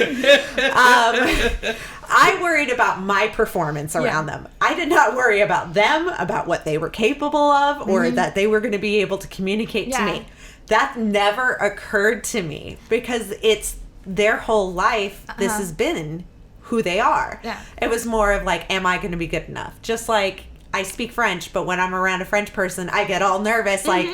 I worried about my performance around them. I did not worry about them, about what they were capable of, or that they were going to be able to communicate to me. That never occurred to me because it's their whole life. This has been who they are. It was more of like, am I going to be good enough? Just like I speak French, but when I'm around a French person, I get all nervous. Like,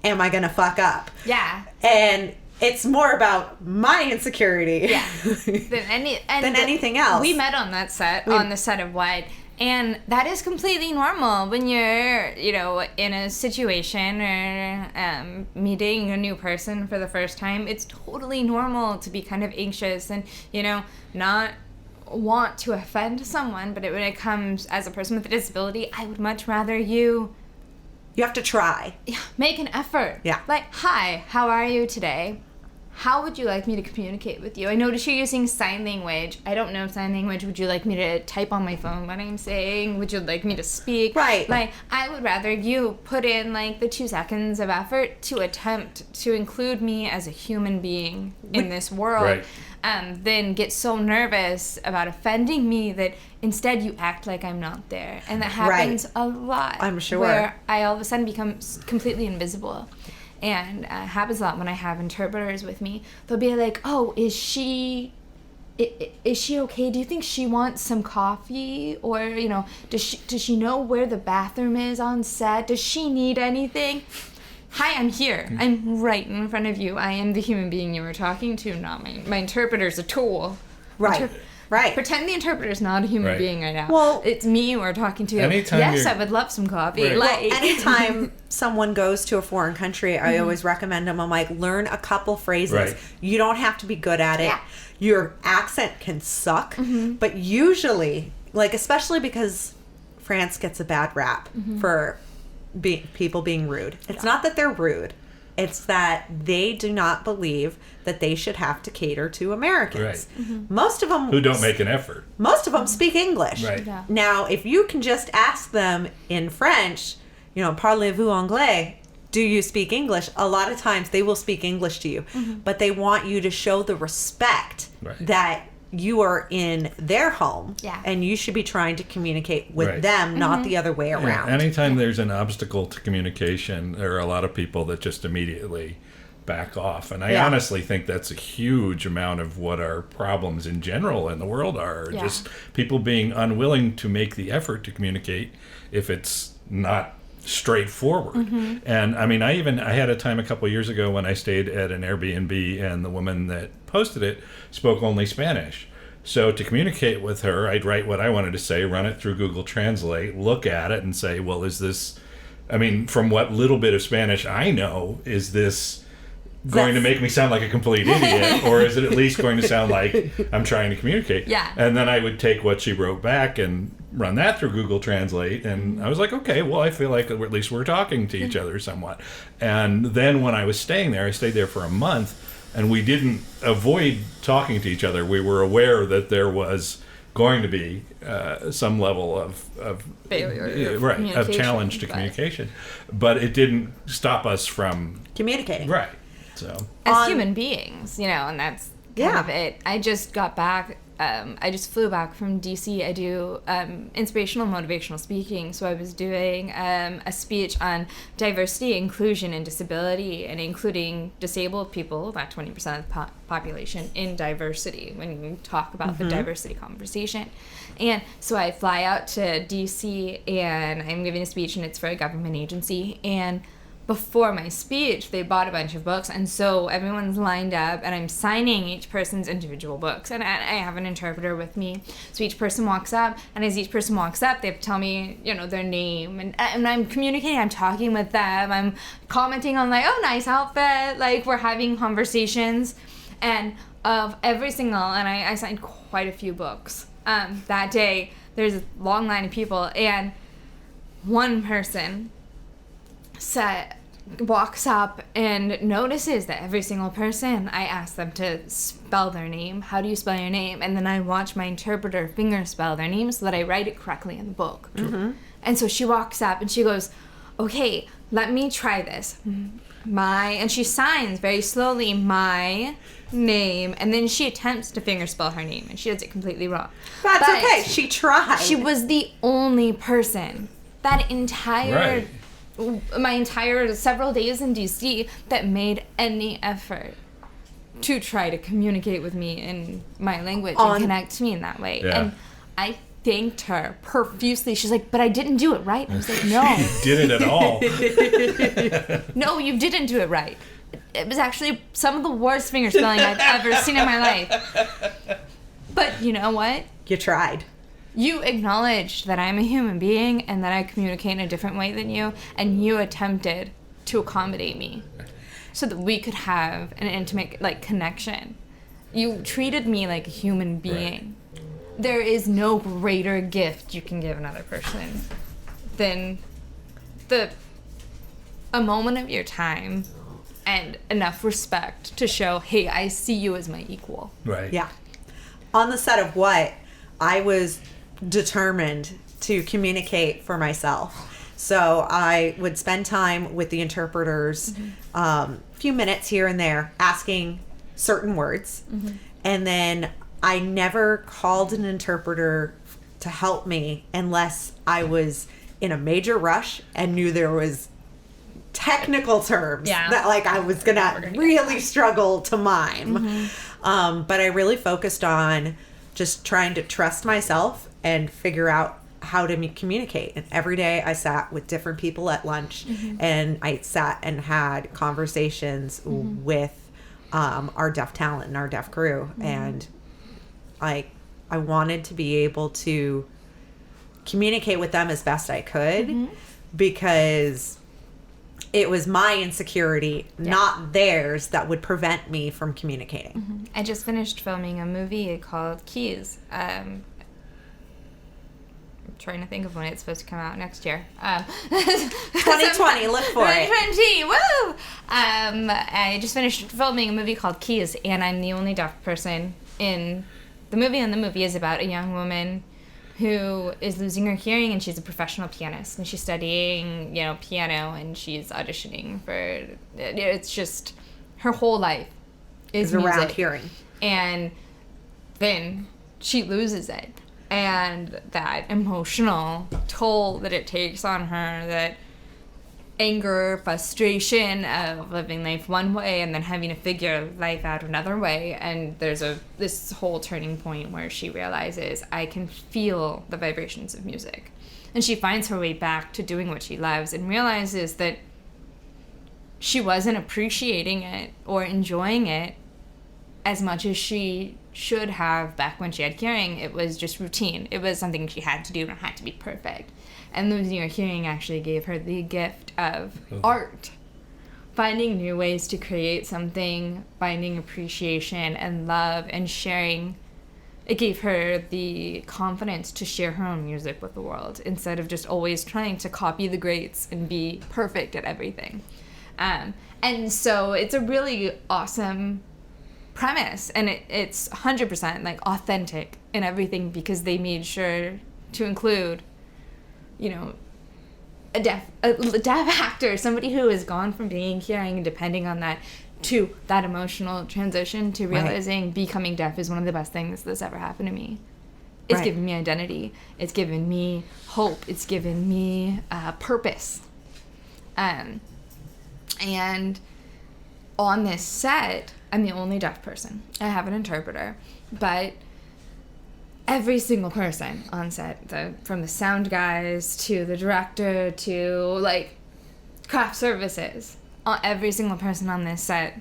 am I going to fuck up? Yeah. And it's more about my insecurity than anything else. We met on that set, on the set of What, and that is completely normal when you're, in a situation or meeting a new person for the first time. It's totally normal to be kind of anxious and, not want to offend someone. But when it comes as a person with a disability, I would much rather you have to try. Make an effort. Yeah. Like, hi, how are you today? How would you like me to communicate with you? I notice you're using sign language. I don't know sign language. Would you like me to type on my phone what I'm saying? Would you like me to speak? Right. Like, I would rather you put in, the 2 seconds of effort to attempt to include me as a human being in this world. Than get so nervous about offending me that instead you act like I'm not there. And that happens a lot. I'm sure. Where I all of a sudden become completely invisible. And it happens a lot when I have interpreters with me. They'll be like, oh, is she okay? Do you think she wants some coffee? Or, does she know where the bathroom is on set? Does she need anything? Hi, I'm here. I'm right in front of you. I am the human being you were talking to, not my interpreter's a tool. Right. Pretend the interpreter's not a human being right now. Well, it's me you are talking to. Anytime yes, I would love some coffee. Anytime someone goes to a foreign country, I always recommend them. I'm like, learn a couple phrases. You don't have to be good at it. Your accent can suck, but usually, especially because France gets a bad rap for people being rude. It's not that they're rude. It's that they do not believe that they should have to cater to Americans. Most of them who don't make an effort. Most of them speak English. Now, if you can just ask them in French, parlez-vous anglais? Do you speak English? A lot of times they will speak English to you, but they want you to show the respect that you are in their home, and you should be trying to communicate with them, not the other way around. Anytime there's an obstacle to communication, there are a lot of people that just immediately back off. And I honestly think that's a huge amount of what our problems in general in the world are. Just people being unwilling to make the effort to communicate if it's not straightforward. And I mean, I had a time a couple of years ago when I stayed at an Airbnb, and the woman that posted it spoke only Spanish. So to communicate with her, I'd write what I wanted to say, run it through Google Translate, look at it and say, well, is this, from what little bit of Spanish I know, is this going to make me sound like a complete idiot, or is it at least going to sound like I'm trying to communicate? And then I would take what she wrote back and run that through Google Translate, and I was like, okay, well, I feel like at least we're talking to each other somewhat. And then when I was staying there, I stayed there for a month, and we didn't avoid talking to each other. We were aware that there was going to be some level of failure, of challenge to communication, but it didn't stop us from communicating. Right. So as human beings, and that's kind of it. I just got back. I just flew back from DC. I do inspirational, motivational speaking. So I was doing a speech on diversity, inclusion, and disability, and including disabled people, about 20% of the population, in diversity when you talk about the diversity conversation. And so I fly out to DC, and I'm giving a speech, and it's for a government agency. And before my speech, they bought a bunch of books, and so everyone's lined up, and I'm signing each person's individual books, and I have an interpreter with me. So each person walks up, and as each person walks up, they have to tell me, their name, and I'm communicating, I'm talking with them, I'm commenting on, like, oh, nice outfit, like, we're having conversations, and of every single, and I signed quite a few books. That day, there's a long line of people, and one person walks up and notices that every single person, I ask them to spell their name. How do you spell your name? And then I watch my interpreter finger spell their name so that I write it correctly in the book. And so she walks up and she goes, okay, let me try this. And she signs very slowly my name, and then she attempts to finger spell her name, and she does it completely wrong. That's okay. She tried. She was the only person that entire my entire several days in DC that made any effort to try to communicate with me in my language and connect to me in that way. And I thanked her profusely. She's like, but I didn't do it right. I was like, no. You did it at all. No, you didn't do it right. It was actually some of the worst finger spelling I've ever seen in my life. But you know what? You tried. You acknowledged that I'm a human being and that I communicate in a different way than you, and you attempted to accommodate me so that we could have an intimate, connection. You treated me like a human being. Right. There is no greater gift you can give another person than a moment of your time and enough respect to show, hey, I see you as my equal. Right. Yeah. On the set of What, I was determined to communicate for myself. So I would spend time with the interpreters, a few minutes here and there, asking certain words. And then I never called an interpreter to help me unless I was in a major rush and knew there was technical terms that I was gonna really struggle to mime. But I really focused on just trying to trust myself and figure out how to communicate. And every day I sat with different people at lunch, and I sat and had conversations with our deaf talent and our deaf crew. And I wanted to be able to communicate with them as best I could, because it was my insecurity, not theirs, that would prevent me from communicating. I just finished filming a movie called Keys. I'm trying to think of when it's supposed to come out next year. 2020, look for it. 2020, woo! I just finished filming a movie called Keys, and I'm the only deaf person in the movie. And the movie is about a young woman who is losing her hearing, and she's a professional pianist, and she's studying, piano, and she's auditioning for. It's just her whole life is around hearing, and then she loses it, and that emotional toll that it takes on her, that anger, frustration of living life one way and then having to figure life out another way. And there's this whole turning point where she realizes, I can feel the vibrations of music. And she finds her way back to doing what she loves and realizes that she wasn't appreciating it or enjoying it as much as she should have back when she had hearing. It was just routine. It was something she had to do, and it had to be perfect. And losing her hearing actually gave her the gift of art. Finding new ways to create something, finding appreciation and love and sharing. It gave her the confidence to share her own music with the world instead of just always trying to copy the greats and be perfect at everything. And so it's a really awesome premise, and it's 100% like authentic in everything because they made sure to include, you know, a deaf actor, somebody who has gone from being hearing and depending on that to that emotional transition to realizing becoming deaf is one of the best things that's ever happened to me. It's given me identity. It's given me hope. It's given me purpose. And on this set, I'm the only deaf person. I have an interpreter, but every single person on set, from the sound guys to the director to like craft services, every single person on this set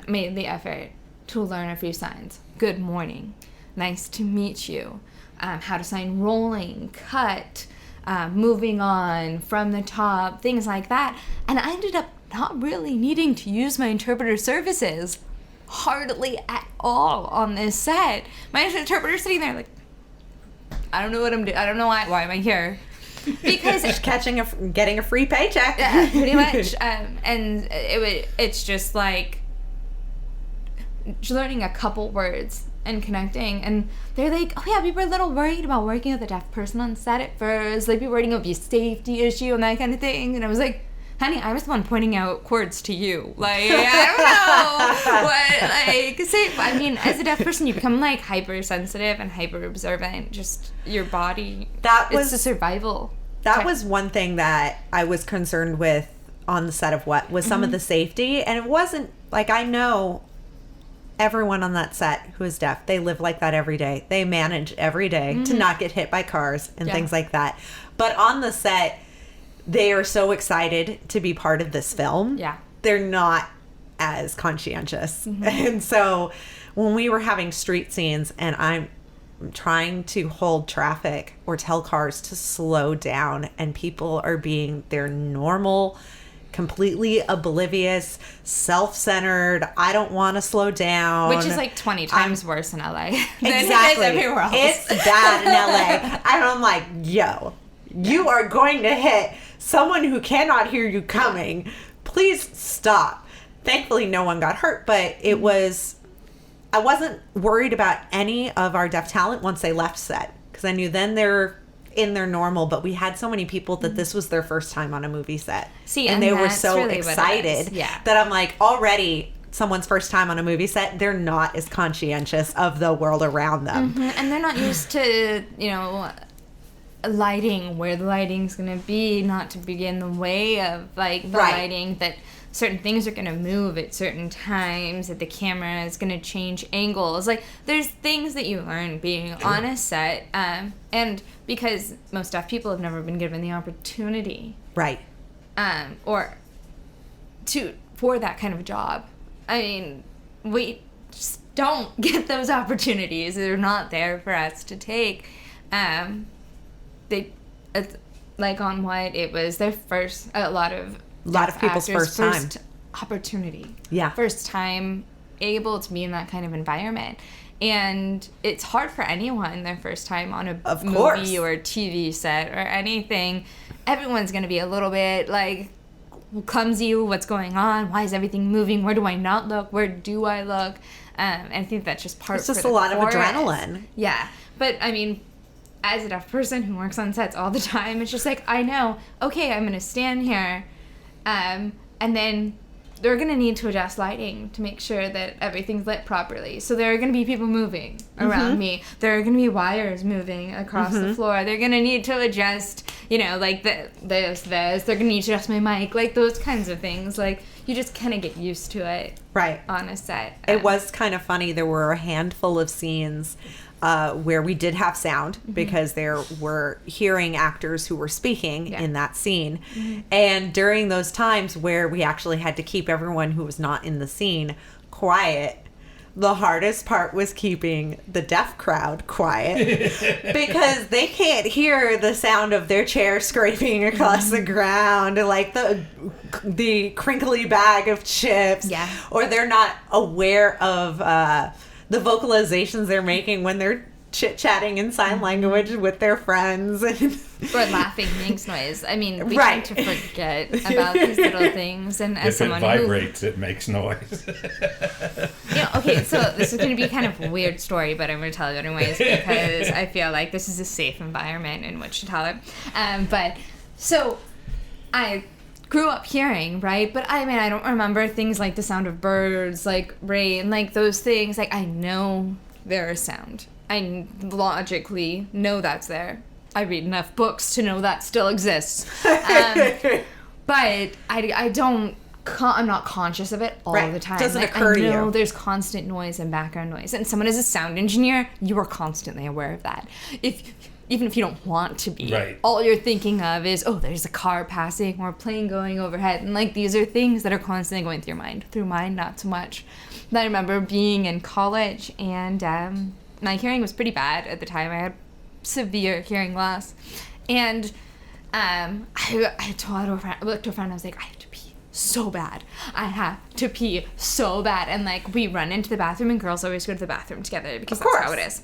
made the effort to learn a few signs. Good morning, nice to meet you, how to sign rolling, cut, moving on, from the top, things like that. And I ended up not really needing to use my interpreter services hardly at all on this set. My interpreter's sitting there like, I don't know what I'm doing. I don't know why am I here? Because just getting a free paycheck. Yeah, pretty much. And it's just like learning a couple words and connecting. And they're like, oh yeah, we were a little worried about working with a deaf person on set at first. Like, we were worried it would be a safety issue and that kind of thing. And I was like, honey, I was the one pointing out chords to you. Like, I don't know what, like, say, I mean, as a deaf person, you become, like, hypersensitive and hyper-observant. Just your body, it's a survival. That was one thing that I was concerned with on the set of What was some of the safety. And it wasn't, like, I know everyone on that set who is deaf, they live like that every day. They manage every day to not get hit by cars and things like that. But on the set, they are so excited to be part of this film. Yeah. They're not as conscientious. And so when we were having street scenes and I'm trying to hold traffic or tell cars to slow down and people are being their normal, completely oblivious, self-centered, I don't want to slow down. Which is like 20 times worse in LA than exactly. it is everywhere else. It's bad in LA. And I'm like, yo, you are going to hit someone who cannot hear you coming. Please stop. Thankfully, no one got hurt, but it was, I wasn't worried about any of our deaf talent once they left set, because I knew then they're in their normal, but we had so many people that this was their first time on a movie set. See, and they were so really excited that I'm like, already someone's first time on a movie set, they're not as conscientious of the world around them. And they're not used to, you know, lighting, where the lighting's going to be, not to be in the way of, like, the lighting, that certain things are going to move at certain times, that the camera is going to change angles. Like, there's things that you learn being on a set, and because most deaf people have never been given the opportunity. Right. Or for that kind of job. I mean, we just don't get those opportunities. They're not there for us to take. Like on What, it was their first, a lot of people's first opportunity. Yeah. First time able to be in that kind of environment. And it's hard for anyone their first time on a movie or TV set or anything. Everyone's going to be a little bit like clumsy. What's going on? Why is everything moving? Where do I not look? Where do I look? And I think that's just part of it. It's just a lot of adrenaline. Yeah. But I mean, as a deaf person who works on sets all the time, it's just like, I know, okay, I'm going to stand here, and then they're going to need to adjust lighting to make sure that everything's lit properly. So there are going to be people moving around me. There are going to be wires moving across the floor. They're going to need to adjust, you know, like this. They're going to need to adjust my mic, like those kinds of things. Like, you just kind of get used to it on a set. It was kind of funny. There were a handful of scenes where we did have sound because there were hearing actors who were speaking in that scene. And during those times where we actually had to keep everyone who was not in the scene quiet, the hardest part was keeping the deaf crowd quiet because they can't hear the sound of their chair scraping across the ground, or like the crinkly bag of chips, or they're not aware of the vocalizations they're making when they're chit-chatting in sign language with their friends. Or laughing makes noise. I mean, we tend to forget about these little things. And as if it vibrates, it makes noise. Okay, so this is going to be kind of a weird story, but I'm going to tell it anyways because I feel like this is a safe environment in which to tell it. So I grew up hearing, right? But I mean, I don't remember things like the sound of birds, like rain, like those things. Like, I know they're a sound. I logically know that's there. I read enough books to know that still exists. But I'm not conscious of it all the time. Doesn't like, occur to you. I know there's constant noise and background noise. And someone as a sound engineer, you are constantly aware of that. Even if you don't want to be, Right. all you're thinking of is, oh, there's a car passing or a plane going overhead. And like, these are things that are constantly going through your mind. Through mine, not so much. And I remember being in college and my hearing was pretty bad at the time. I had severe hearing loss. And I looked to a friend, I was like, I have to pee so bad. I have to pee so bad. And like, we run into the bathroom, and girls always go to the bathroom together because that's how it is.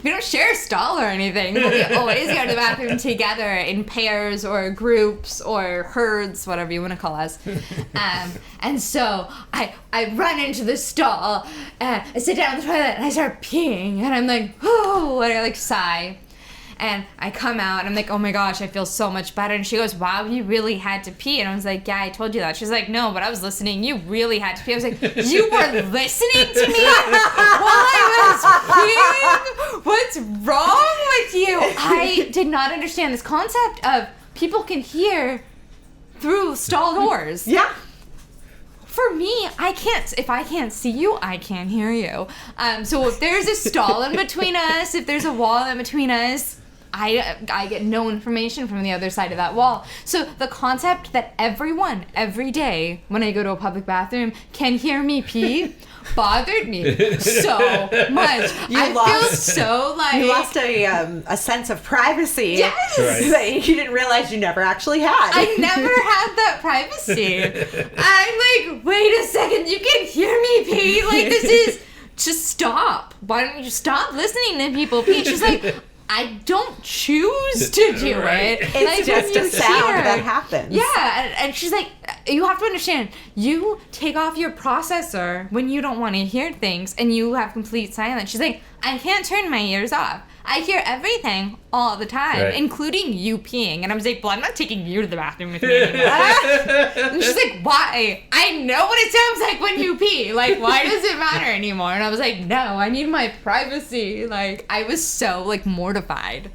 We don't share a stall or anything, but we always go to the bathroom together in pairs or groups or herds, whatever you want to call us. And so I run into the stall, and I sit down in the toilet, and I start peeing, and I'm like, oh, and I like sigh. And I come out, and I'm like, oh my gosh, I feel so much better. And she goes, wow, you really had to pee. And I was like, yeah, I told you that. She's like, no, but I was listening. You really had to pee. I was like, you were listening to me while I was peeing? What's wrong with you? I did not understand this concept of people can hear through stall doors. Yeah. For me, if I can't see you, I can't hear you. So if there's a stall in between us, if there's a wall in between us, I get no information from the other side of that wall. So the concept that everyone, every day, when I go to a public bathroom, can hear me pee bothered me so much. I feel so like... You lost a sense of privacy. Yes! Right. That you didn't realize you never actually had. I never had that privacy. I'm like, wait a second, you can hear me pee? Like, this is... Just stop. Why don't you stop listening to people pee? She's like... I don't choose to do Right. it. It's like, just a sound that happens. Yeah, and she's like, you have to understand, you take off your processor when you don't want to hear things, and you have complete silence. She's like, I can't turn my ears off. I hear everything all the time, Right. including you peeing. And I was like, well, I'm not taking you to the bathroom with me anymore. And she's like, why? I know what it sounds like when you pee. Like, why does it matter anymore? And I was like, no, I need my privacy. Like, I was so, like, mortified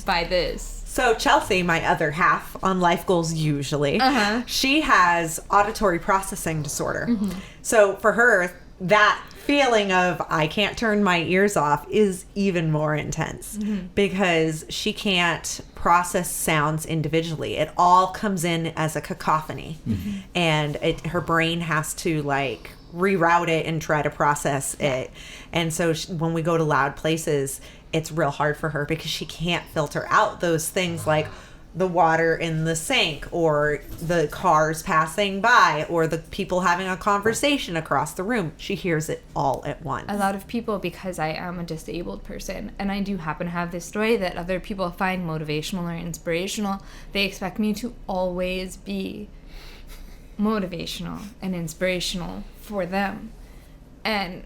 by this. So Chelsea, my other half on LifeGoals usually, she has auditory processing disorder. So for her, that feeling of I can't turn my ears off is even more intense because she can't process sounds individually. It all comes in as a cacophony, and her brain has to like reroute it and try to process it. And so when we go to loud places, it's real hard for her because she can't filter out those things like the water in the sink or the cars passing by or the people having a conversation across the room. She hears it all at once. A lot of people, because I am a disabled person, and I do happen to have this story that other people find motivational or inspirational, they expect me to always be motivational and inspirational for them. And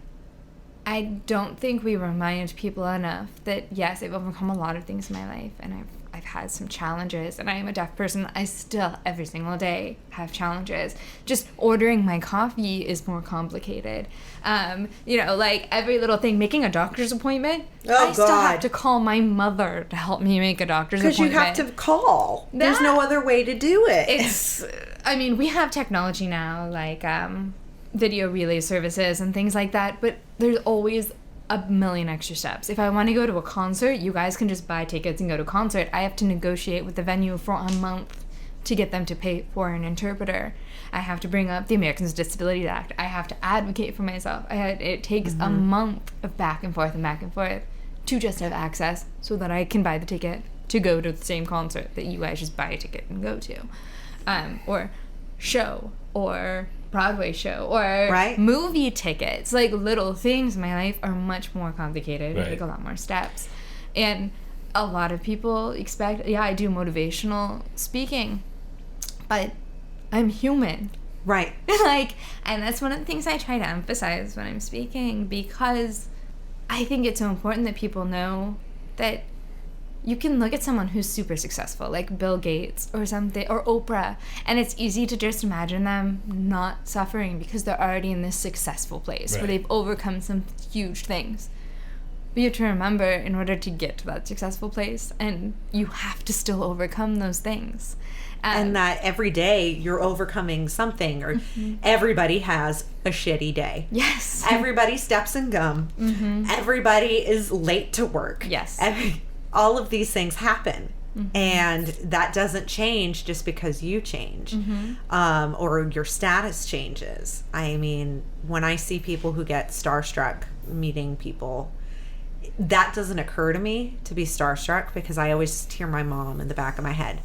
I don't think we remind people enough that, yes, I've overcome a lot of things in my life, and I've had some challenges, and I am a deaf person. I still, every single day, have challenges. Just ordering my coffee is more complicated. Like every little thing, making a doctor's appointment, I still have to call my mother to help me make a doctor's appointment. Because you have to call. There's no other way to do it. We have technology now, like video relay services and things like that, but there's always a million extra steps. If I want to go to a concert, you guys can just buy tickets and go to a concert. I have to negotiate with the venue for a month to get them to pay for an interpreter. I have to bring up the Americans with Disabilities Act. I have to advocate for myself. It takes a month of back and forth to just have access so that I can buy the ticket to go to the same concert that you guys just buy a ticket and go to. Or show, or Broadway show, or movie tickets. Like, little things in my life are much more complicated and take a lot more steps. And a lot of people expect, I do motivational speaking, but I'm human. Right. Like, and that's one of the things I try to emphasize when I'm speaking, because I think it's so important that people know that you can look at someone who's super successful, like Bill Gates or something, or Oprah, and it's easy to just imagine them not suffering because they're already in this successful place where they've overcome some huge things. But you have to remember, in order to get to that successful place, and you have to still overcome those things. And that every day you're overcoming something, or everybody has a shitty day. Yes. Everybody steps in gum. Everybody is late to work. Yes. All of these things happen. And that doesn't change just because you change, or your status changes. I mean, when I see people who get starstruck meeting people, that doesn't occur to me to be starstruck, because I always hear my mom in the back of my head.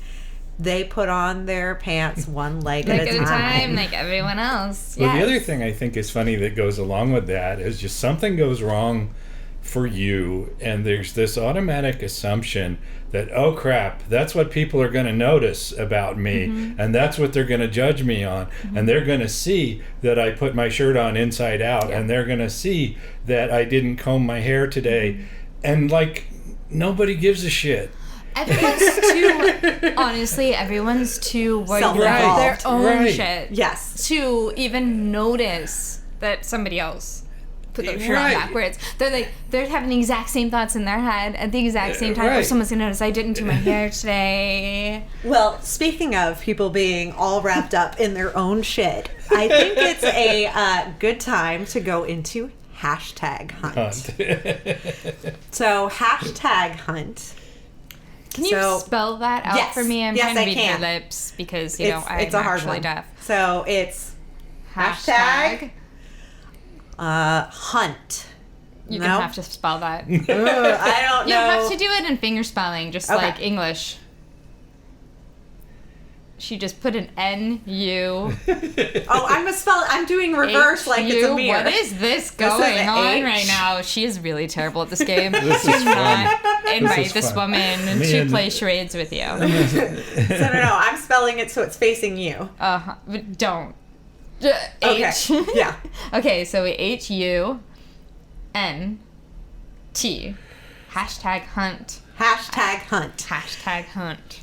They put on their pants one leg at a time. Like everyone else. Well, the other thing I think is funny that goes along with that is just something goes wrong for you, and there's this automatic assumption that, oh crap, that's what people are going to notice about me, and that's what they're going to judge me on, and they're going to see that I put my shirt on inside out, and they're going to see that I didn't comb my hair today, and like nobody gives a shit. Everyone's too worried about their own shit. Yes. To even notice that somebody else put their shirt on backwards. They're having the exact same thoughts in their head at the exact same time. Or someone's gonna notice I didn't do my hair today. Well, speaking of people being all wrapped up in their own shit, I think it's a good time to go into hashtag hunt. So hashtag hunt. Can you spell that out for me? I'm trying to read your lips because, I'm a hard actually one. deaf. So it's hashtag hunt. You don't have to spell that. I don't know. You don't have to do it in finger spelling, just like English. She just put an N-U. I'm doing reverse like it's a mirror. What is this going on right now? She is really terrible at this game. This Do is not fun. invite this woman to play charades with you. No. I'm spelling it so it's facing you. Don't. Okay. Yeah. Okay, so H-U-N-T. Hashtag hunt. Hashtag hunt. Hashtag hunt.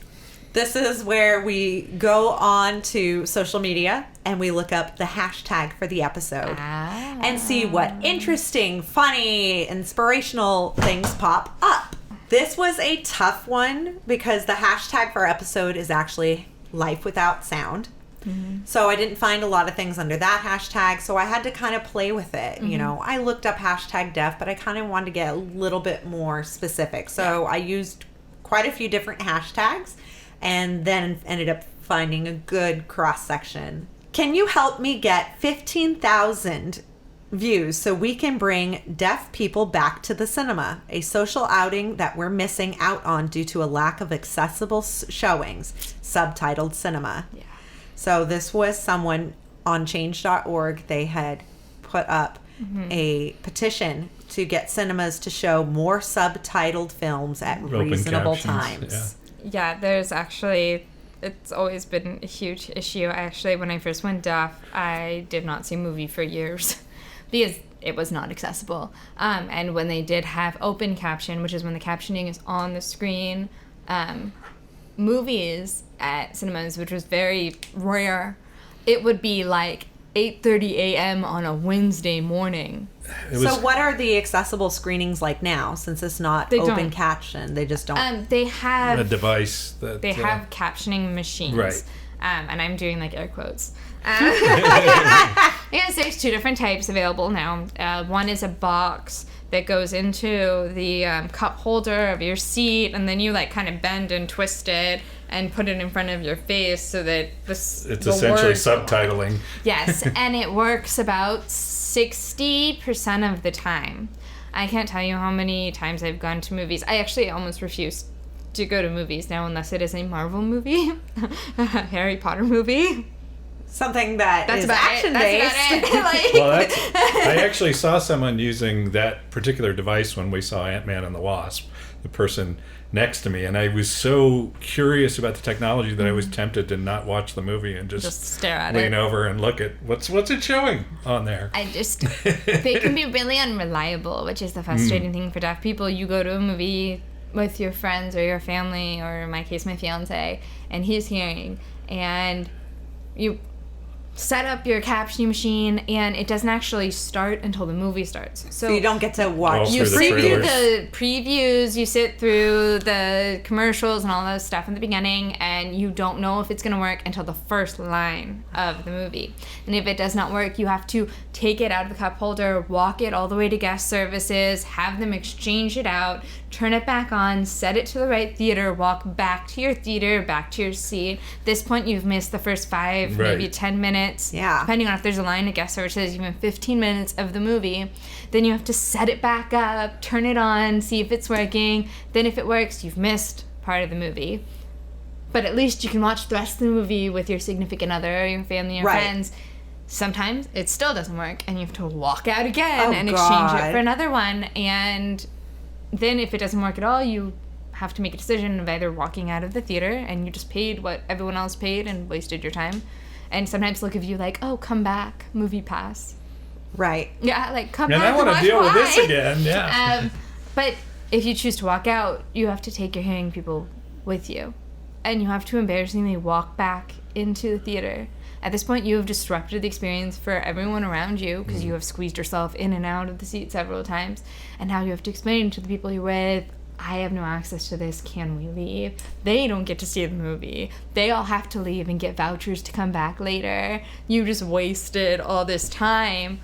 This is where we go on to social media and we look up the hashtag for the episode and see what interesting, funny, inspirational things pop up. This was a tough one because the hashtag for our episode is actually Life Without Sound. So I didn't find a lot of things under that hashtag, so I had to kind of play with it. You know, I looked up hashtag deaf, but I kind of wanted to get a little bit more specific. So I used quite a few different hashtags and then ended up finding a good cross-section. Can you help me get 15,000 views so we can bring deaf people back to the cinema? A social outing that we're missing out on due to a lack of accessible showings. Subtitled cinema. Yeah. So this was someone on change.org. They had put up a petition to get cinemas to show more subtitled films at reasonable times. Yeah, there's actually, it's always been a huge issue. When I first went deaf, I did not see a movie for years because it was not accessible. And when they did have open caption, which is when the captioning is on the screen, movies at cinemas, which was very rare, it would be like 8:30 a.m. on a Wednesday morning. So what are the accessible screenings like now, since it's not open caption? They just don't. They have a device that they have captioning machines, right? And I'm doing like air quotes. Yes, there's two different types available now. One is a box that goes into the cup holder of your seat, and then you like kind of bend and twist it and put it in front of your face so that it's essentially subtitling. Yes, and it works about 60% of the time. I can't tell you how many times I've gone to movies. I actually almost refuse to go to movies now unless it is a Marvel movie, a Harry Potter movie. Something that That's is about action it. based. That's about it. Well, I actually saw someone using that particular device when we saw Ant-Man and the Wasp, the person next to me, and I was so curious about the technology that I was tempted to not watch the movie and just stare at lean it. over and look at what's it showing on there. They can be really unreliable, which is the frustrating thing for deaf people. You go to a movie with your friends or your family, or in my case, my fiance, and he's hearing, and you set up your captioning machine, and it doesn't actually start until the movie starts. So you don't get to watch. Well, You through the sit through trailers. the previews, you sit through the commercials and all that stuff in the beginning, and you don't know if it's going to work until the first line of the movie. And if it does not work, you have to take it out of the cup holder, walk it all the way to guest services, have them exchange it out, turn it back on, set it to the right theater, walk back to your theater, back to your seat. At this point, you've missed the first 5, Right. maybe 10 minutes. Yeah. Depending on if there's a line of guest services, even 15 minutes of the movie. Then you have to set it back up, turn it on, see if it's working. Then if it works, you've missed part of the movie. But at least you can watch the rest of the movie with your significant other, your family, your Right. friends. Sometimes it still doesn't work, and you have to walk out again Oh, and exchange God. it for another one. And then if it doesn't work at all, you have to make a decision of either walking out of the theater, and you just paid what everyone else paid and wasted your time. And sometimes they'll give you like, oh, come back, movie pass. Right. Yeah, like come And back. I want to watch deal with this why. again. Yeah. But if you choose to walk out, you have to take your hearing people with you. And you have to embarrassingly walk back into the theater. At this point, you have disrupted the experience for everyone around you because you have squeezed yourself in and out of the seat several times. And now you have to explain to the people you're with, I have no access to this. Can we leave? They don't get to see the movie. They all have to leave and get vouchers to come back later. You just wasted all this time.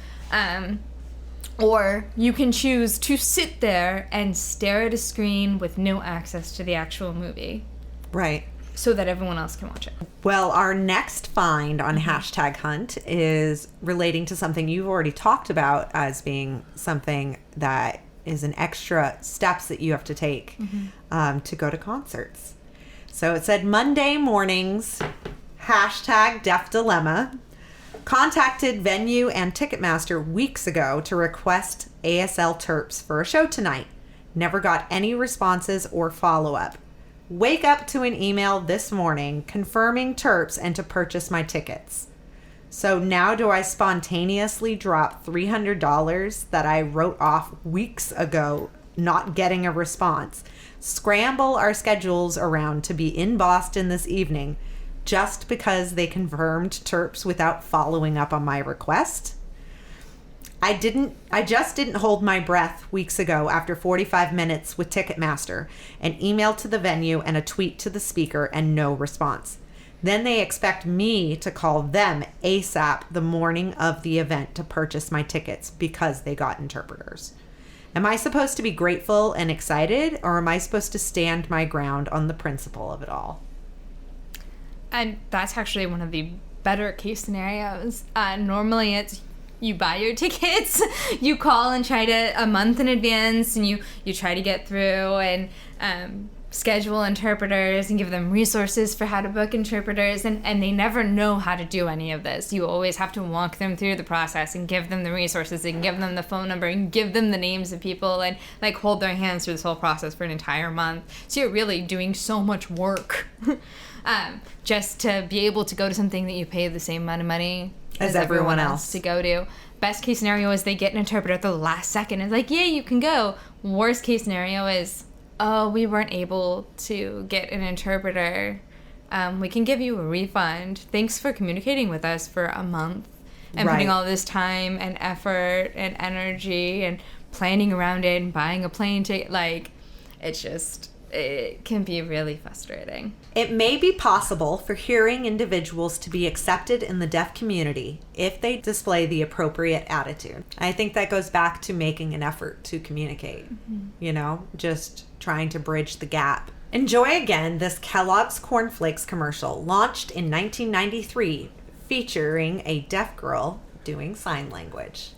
Or you can choose to sit there and stare at a screen with no access to the actual movie Right. so that everyone else can watch it. Well, our next find on hashtag hunt is relating to something you've already talked about as being something that is an extra steps that you have to take to go to concerts. So it said Monday mornings, hashtag Deaf Dilemma, contacted venue and Ticketmaster weeks ago to request ASL Terps for a show tonight. Never got any responses or follow-up. Wake up to an email this morning confirming Terps and to purchase my tickets. So now do I spontaneously drop $300 that I wrote off weeks ago, not getting a response, scramble our schedules around to be in Boston this evening just because they confirmed Terps without following up on my request? I just didn't hold my breath weeks ago after 45 minutes with Ticketmaster, an email to the venue and a tweet to the speaker and no response. Then they expect me to call them ASAP the morning of the event to purchase my tickets because they got interpreters. Am I supposed to be grateful and excited, or am I supposed to stand my ground on the principle of it all? And that's actually one of the better case scenarios. Normally it's you buy your tickets, you call and try to a month in advance, and you try to get through and schedule interpreters and give them resources for how to book interpreters, and they never know how to do any of this. You always have to walk them through the process and give them the resources and give them the phone number and give them the names of people and like hold their hands through this whole process for an entire month. So you're really doing so much work just to be able to go to something that you pay the same amount of money As everyone else to go to. Best case scenario is they get an interpreter at the last second. It's like, yeah, you can go. Worst case scenario is, oh, we weren't able to get an interpreter. We can give you a refund. Thanks for communicating with us for a month and Right. putting all this time and effort and energy and planning around it and buying a plane ticket. Like, it can be really frustrating. It may be possible for hearing individuals to be accepted in the deaf community if they display the appropriate attitude. I think that goes back to making an effort to communicate, just trying to bridge the gap. Enjoy again this Kellogg's Corn Flakes commercial launched in 1993 featuring a deaf girl doing sign language.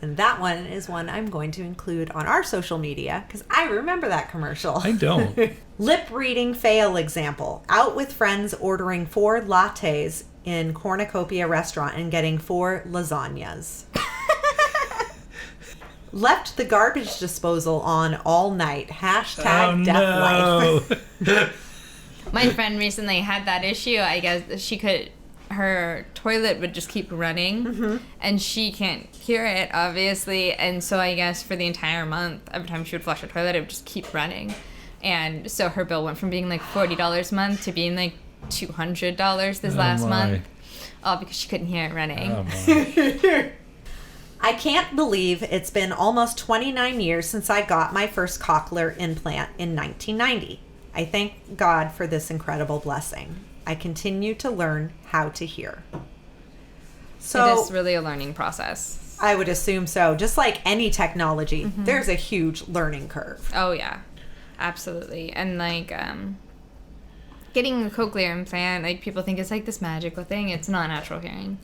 And that one is one I'm going to include on our social media because I remember that commercial. I don't. Lip reading fail example. Out with friends ordering 4 lattes in cornucopia restaurant and getting 4 lasagnas. Left the garbage disposal on all night. Hashtag death life. My friend recently had that issue. I guess her toilet would just keep running, and she can't hear it, obviously. And so I guess for the entire month, every time she would flush her toilet, it would just keep running. And so her bill went from being like $40 a month to being like $200 this last month. All because she couldn't hear it running. Oh my. I can't believe it's been almost 29 years since I got my first cochlear implant in 1990. I thank God for this incredible blessing. I continue to learn how to hear. So it is really a learning process. I would assume so. Just like any technology, there's a huge learning curve. Oh yeah, absolutely. And like getting a cochlear implant, like people think it's like this magical thing. It's not natural hearing.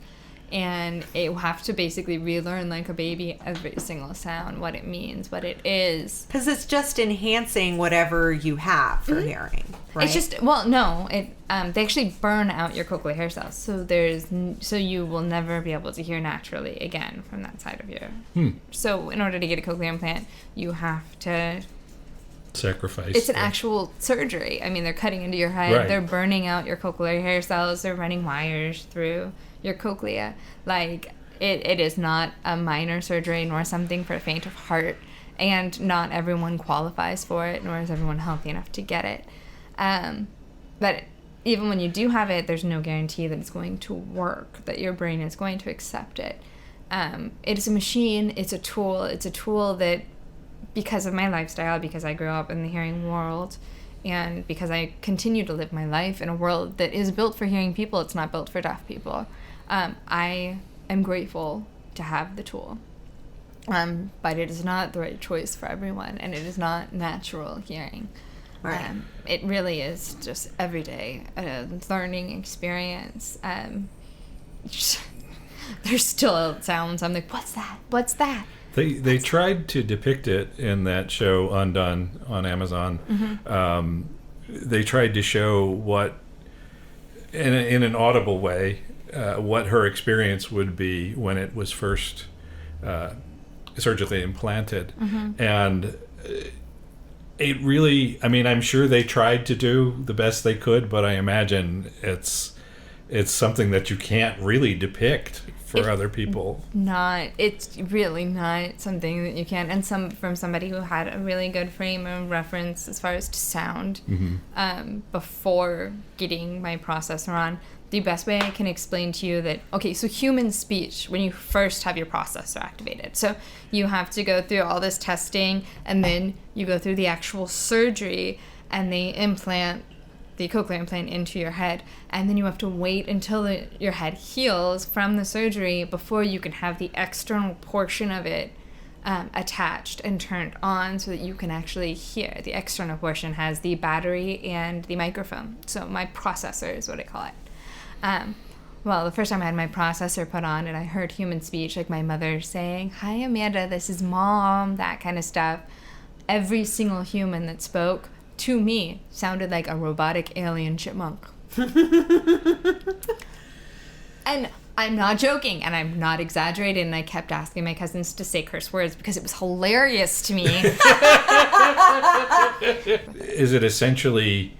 And it will have to basically relearn like a baby every single sound, what it means, what it is. Because it's just enhancing whatever you have for hearing, right? It's just, well, no, they actually burn out your cochlear hair cells, so you will never be able to hear naturally again from that side of your. So in order to get a cochlear implant, you have to Sacrifice. It's an actual surgery. I mean, they're cutting into your head. Right. They're burning out your cochlear hair cells. They're running wires through your cochlea. Like, it is not a minor surgery nor something for the faint of heart. And not everyone qualifies for it, nor is everyone healthy enough to get it. But even when you do have it, there's no guarantee that it's going to work, that your brain is going to accept it. It is a machine. It's a tool. It's a tool that, because of my lifestyle, because I grew up in the hearing world, and because I continue to live my life in a world that is built for hearing people, it's not built for deaf people, I am grateful to have the tool. But it is not the right choice for everyone, and it is not natural hearing. Right. It really is just every day a learning experience. There's still sounds. I'm like, what's that? What's that? They tried to depict it in that show Undone on Amazon. They tried to show what, in an audible way, what her experience would be when it was first surgically implanted. And it really, I mean, I'm sure they tried to do the best they could, but I imagine it's something that you can't really depict for other people. It's really not something that you can, and from somebody who had a really good frame of reference as far as to sound before getting my processor on. The best way I can explain to you that, okay, so human speech, when you first have your processor activated, so you have to go through all this testing, and then you go through the actual surgery, and they implant the cochlear implant into your head, and then you have to wait until your head heals from the surgery before you can have the external portion of it attached and turned on so that you can actually hear. The external portion has the battery and the microphone, so my processor is what I call it. Well, the first time I had my processor put on and I heard human speech, like my mother saying, "Hi, Amanda, this is Mom," that kind of stuff. Every single human that spoke to me sounded like a robotic alien chipmunk. And I'm not joking, and I'm not exaggerating, and I kept asking my cousins to say curse words because it was hilarious to me. Is it essentially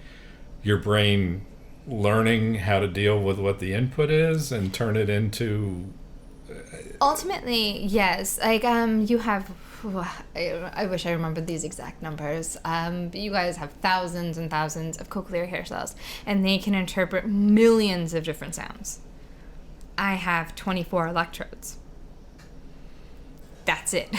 your brain learning how to deal with what the input is and turn it into... Ultimately, yes. Like, you have... I wish I remembered these exact numbers. But you guys have thousands and thousands of cochlear hair cells, and they can interpret millions of different sounds. I have 24 electrodes. That's it.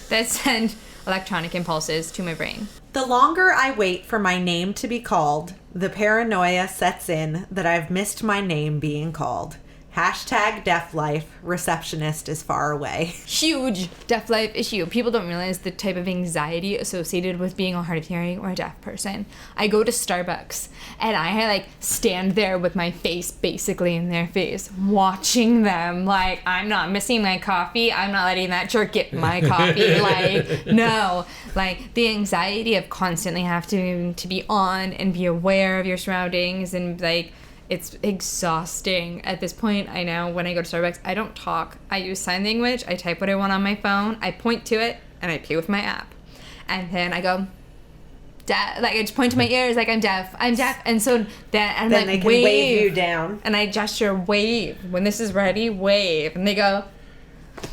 That send electronic impulses to my brain. The longer I wait for my name to be called, the paranoia sets in that I've missed my name being called. Hashtag deaf life. Receptionist is far away. Huge deaf life issue. People don't realize the type of anxiety associated with being a hard of hearing or a deaf person. I go to Starbucks and I like stand there with my face basically in their face, watching them. Like, I'm not missing my coffee. I'm not letting that jerk get my coffee. Like, no. Like, the anxiety of constantly having to be on and be aware of your surroundings, and like, it's exhausting. At this point, I know when I go to Starbucks, I don't talk. I use sign language. I type what I want on my phone. I point to it, and I pay with my app. And then I go, like, I just point to my ears like I'm deaf. I'm deaf. And so then I'm Then like, they can wave you down. And I gesture, wave. When this is ready, wave. And they go,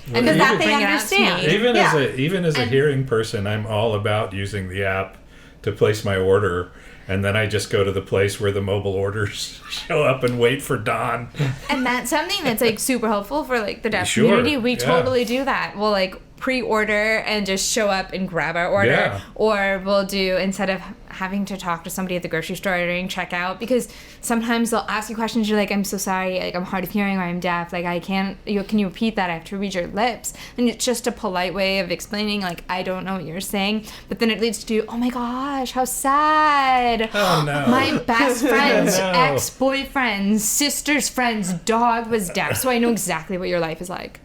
and Well, then that they bring it out to understand. me. Even as a hearing person, I'm all about using the app to place my order, and then I just go to the place where the mobile orders show up and wait for Don. And that's something that's like super helpful for like the deaf Sure, community. We yeah. totally do that. We'll like pre-order and just show up and grab our order. Yeah. Or we'll do, instead of having to talk to somebody at the grocery store during checkout, because sometimes they'll ask you questions, you're like, I'm so sorry, like I'm hard of hearing or I'm deaf, like I can't, can you repeat that? I have to read your lips. And it's just a polite way of explaining, like, I don't know what you're saying. But then it leads to, oh my gosh, how sad. Oh no. My best friend's No. ex-boyfriend's sister's friend's dog was deaf, so I know exactly what your life is like.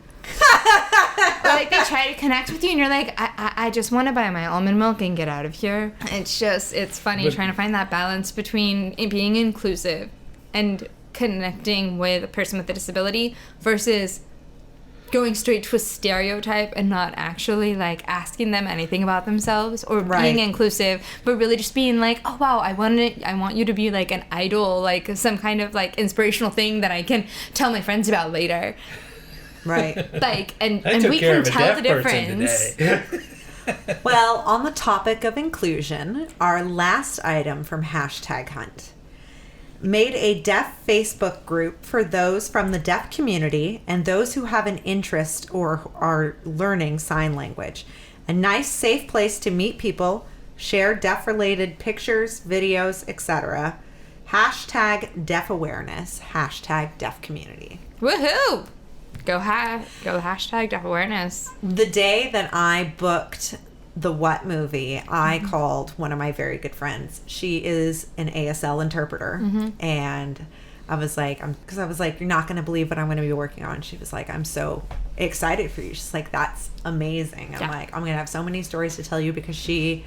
Or like they try to connect with you and you're like, I just want to buy my almond milk and get out of here. It's funny trying to find that balance between being inclusive and connecting with a person with a disability versus going straight to a stereotype and not actually like asking them anything about themselves, or being inclusive, but really just being like, oh wow, I want you to be like an idol, like some kind of like inspirational thing that I can tell my friends about later. Right. Like, and took we care can of a tell the deaf person difference. today. Well, on the topic of inclusion, our last item from Hashtag Hunt. Made a deaf Facebook group for those from the deaf community and those who have an interest or are learning sign language. A nice, safe place to meet people, share deaf-related pictures, videos, etc. Hashtag deaf awareness. Hashtag deaf community. Woohoo! Go hashtag deaf awareness. The day that I booked the What movie, I called one of my very good friends. She is an ASL interpreter. And I was like, you're not going to believe what I'm going to be working on. She was like, I'm so excited for you. She's like, that's amazing. I'm like, I'm going to have so many stories to tell you, because she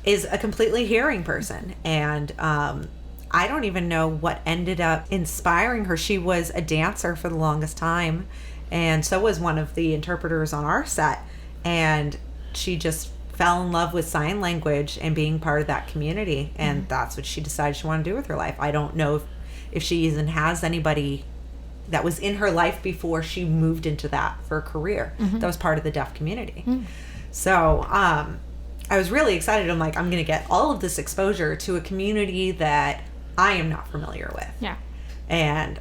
is a completely hearing person. And I don't even know what ended up inspiring her. She was a dancer for the longest time, and so was one of the interpreters on our set. And she just fell in love with sign language and being part of that community. And that's what she decided she wanted to do with her life. I don't know if she even has anybody that was in her life before she moved into that for a career that was part of the deaf community. So I was really excited. I'm like, I'm going to get all of this exposure to a community that I am not familiar with. Yeah. And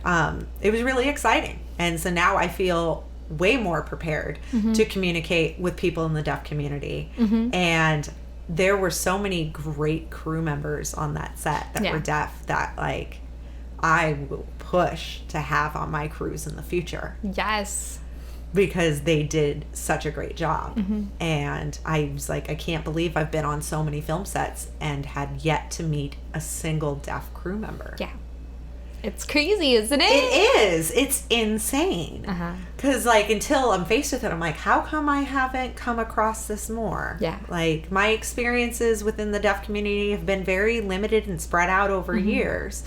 it was really exciting. And so now I feel way more prepared to communicate with people in the deaf community. And there were so many great crew members on that set that were deaf that, like, I will push to have on my crews in the future. Yes. Because they did such a great job. And I was like, I can't believe I've been on so many film sets and had yet to meet a single deaf crew member. Yeah. It's crazy, isn't it? It is. It's insane. Because, like, until I'm faced with it, I'm like, how come I haven't come across this more? Yeah. Like, my experiences within the deaf community have been very limited and spread out over years.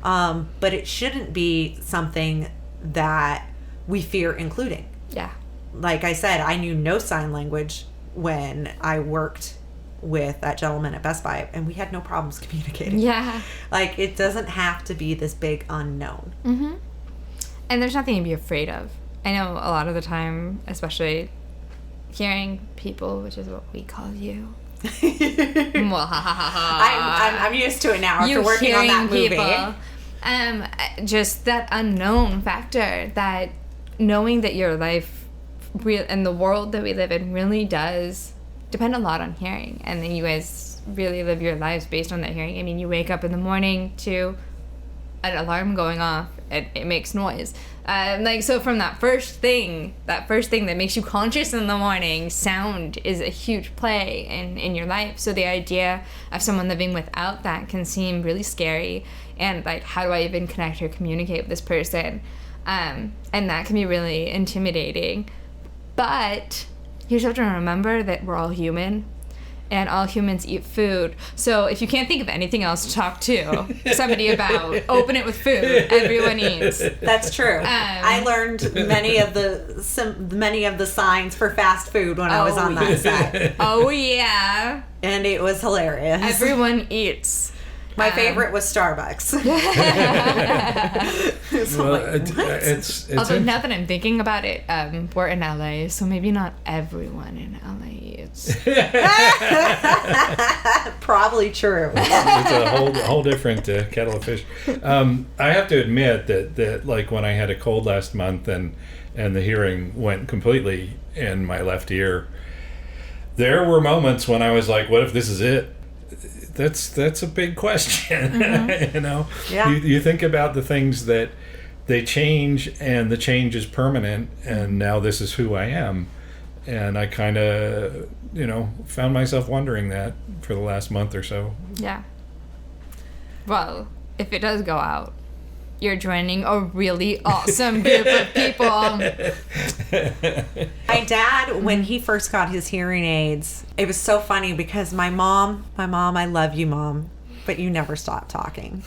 But it shouldn't be something that we fear including. Yeah. Like I said, I knew no sign language when I worked with that gentleman at Best Buy, and we had no problems communicating. Yeah. Like, it doesn't have to be this big unknown. And there's nothing to be afraid of. I know a lot of the time, especially hearing people, which is what we call you. I'm used to it now after working on that movie. Just that unknown factor, that knowing that your life and the world that we live in really does depend a lot on hearing, and then you guys really live your lives based on that hearing. I mean, you wake up in the morning to an alarm going off it makes noise. Like, so from that first thing that makes you conscious in the morning, sound is a huge play in your life. So the idea of someone living without that can seem really scary. And like, how do I even connect or communicate with this person? And that can be really intimidating. But you just have to remember that we're all human. And all humans eat food. So if you can't think of anything else to talk to somebody about, open it with food. Everyone eats. That's true. I learned many of the signs for fast food when I was on that set. Oh, yeah. And it was hilarious. Everyone eats. My favorite was Starbucks. Although now that I'm thinking about it, we're in LA, so maybe not everyone in LA eats. Probably true. It's a whole different kettle of fish. I have to admit that like when I had a cold last month and the hearing went completely in my left ear, there were moments when I was like, what if this is it? That's a big question. Mm-hmm. You know, yeah. You think about the things that they change, and the change is permanent, and now this is who I am. And I kind of, found myself wondering that for the last month or so. Yeah. Well, if it does go out, you're joining a really awesome group of people. My dad, when he first got his hearing aids, it was so funny because my mom, I love you, Mom, but you never stop talking.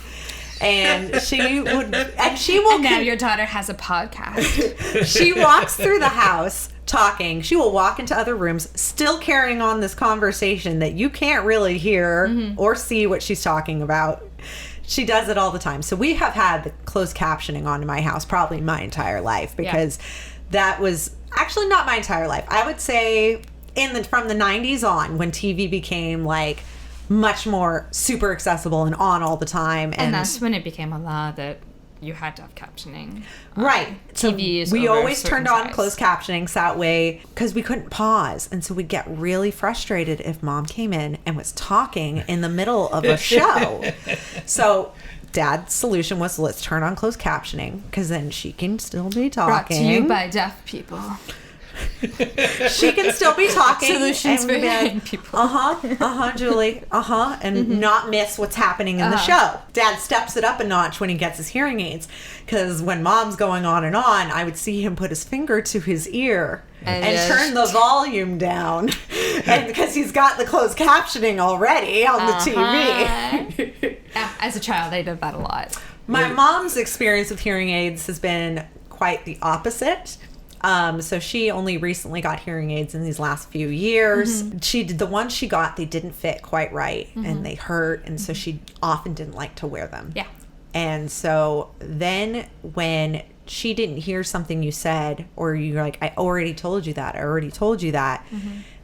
And she will. And now your daughter has a podcast. She walks through the house talking. She will walk into other rooms, still carrying on this conversation that you can't really hear or see what she's talking about. She does it all the time. So we have had closed captioning on in my house probably my entire life, because that was actually not my entire life. I would say from the 90s on, when TV became like much more super accessible and on all the time. And that's when it became a law that you had to have captioning. Right. TVs. So we always turned on size. closed captioning so that way, because we couldn't pause. And so we'd get really frustrated if Mom came in and was talking in the middle of a show. So Dad's solution was, let's turn on closed captioning, because then she can still be talking. Brought to you by deaf people. She can still be talking. Solutions for hearing people. Julie. And not miss what's happening in the show. Dad steps it up a notch when he gets his hearing aids, because when Mom's going on and on, I would see him put his finger to his ear and turn the volume down, and because he's got the closed captioning already on the TV. As a child, I did that a lot. My mom's experience with hearing aids has been quite the opposite. So she only recently got hearing aids in these last few years. The ones she got, they didn't fit quite right, and they hurt, and so she often didn't like to wear them. Yeah. And so then when she didn't hear something you said, or you're like, I already told you that,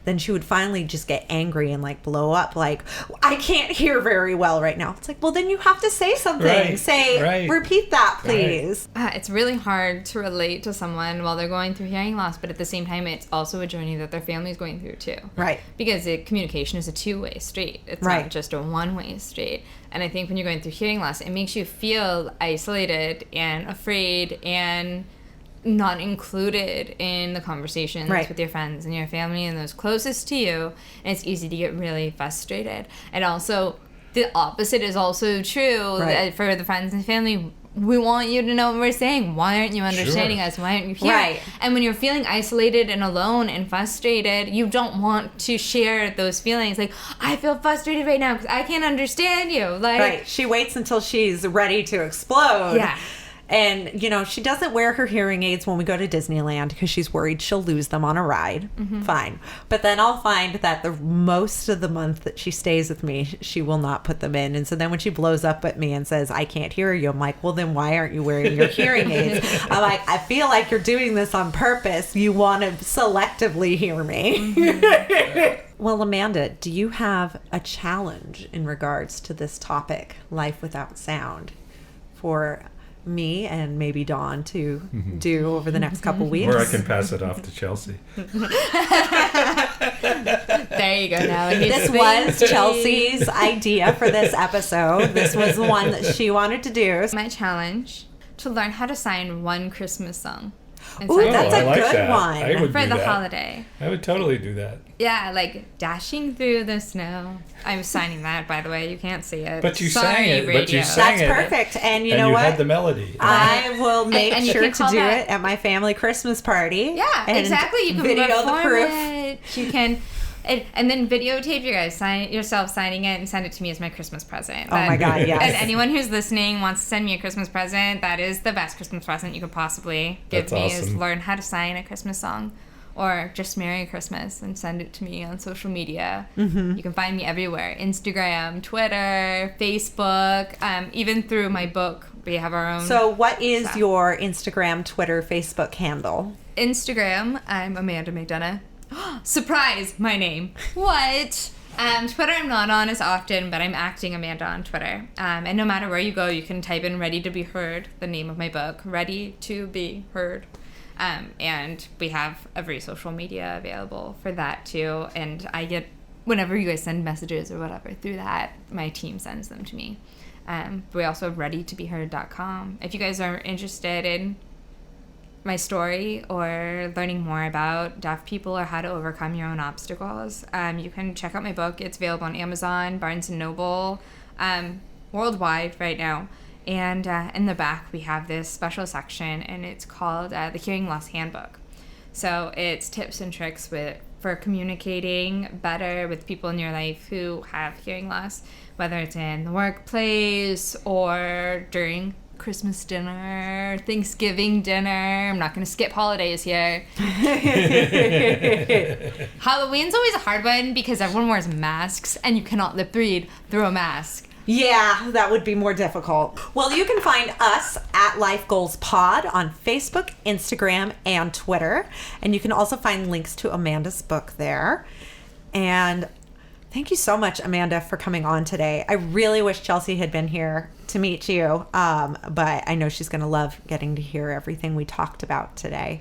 then she would finally just get angry and like blow up, like, I can't hear very well right now. It's like, well, then you have to say something. Repeat that, please. It's really hard to relate to someone while they're going through hearing loss, but at the same time, it's also a journey that their family's going through too. Right. Because communication is a two-way street. It's not just a one-way street. And I think when you're going through hearing loss, it makes you feel isolated and afraid and not included in the conversations with your friends and your family and those closest to you, and it's easy to get really frustrated. And also the opposite is also true. For the friends and family, we want you to know what we're saying. Why aren't you understanding us? Why aren't you here? And when you're feeling isolated and alone and frustrated, you don't want to share those feelings. Like, I feel frustrated right now because I can't understand you. Like, she waits until she's ready to explode. And, she doesn't wear her hearing aids when we go to Disneyland because she's worried she'll lose them on a ride. Fine. But then I'll find that the most of the month that she stays with me, she will not put them in. And so then when she blows up at me and says, I can't hear you, I'm like, well, then why aren't you wearing your hearing aids? I'm like, I feel like you're doing this on purpose. You want to selectively hear me. Well, Amanda, do you have a challenge in regards to this topic, life without sound, for me and maybe Dawn to do over the next couple weeks? Or I can pass it off to Chelsea. there you go. Now this was Chelsea's idea for this episode. This was the one that she wanted to do. My challenge to learn how to sign one Christmas song. And Ooh, send it that's I a like good that. one. I would for do the that. holiday. I would totally do that. Yeah, like dashing through the snow. I'm signing that, by the way. You can't see it. But you Sorry, sang it. But radio. you sang That's it. perfect. And you and know you what? had the melody. I will make and you sure can to call do that- it at my family Christmas party. Yeah, and exactly. You can video the perform proof. it. You can, and then videotape yourself signing it and send it to me as my Christmas present. Oh my God, yes. And anyone who's listening wants to send me a Christmas present, that is the best Christmas present you could possibly give That's me is awesome. learn how to sign a Christmas song. Or just Merry Christmas and send it to me on social media. Mm-hmm. You can find me everywhere. Instagram, Twitter, Facebook, even through my book. We have our own. So what is stuff. your Instagram, Twitter, Facebook handle? Instagram, I'm Amanda McDonough. Surprise, my name. What? Twitter I'm not on as often, but I'm acting Amanda on Twitter. And no matter where you go, you can type in Ready to Be Heard, the name of my book, Ready to Be Heard. And we have every social media available for that too. And I get, whenever you guys send messages or whatever through that, my team sends them to me. We also have readytobeheard.com. If you guys are interested in my story or learning more about deaf people or how to overcome your own obstacles, you can check out my book. It's available on Amazon, Barnes & Noble, worldwide right now. And in the back, we have this special section, and it's called the Hearing Loss Handbook. So it's tips and tricks for communicating better with people in your life who have hearing loss, whether it's in the workplace or during Christmas dinner, Thanksgiving dinner. I'm not going to skip holidays here. Halloween's always a hard one because everyone wears masks, and you cannot lip read through a mask. Yeah, that would be more difficult. Well, you can find us at Life Goals Pod on Facebook, Instagram, and Twitter. And you can also find links to Amanda's book there. And thank you so much, Amanda, for coming on today. I really wish Chelsea had been here to meet you, but I know she's going to love getting to hear everything we talked about today.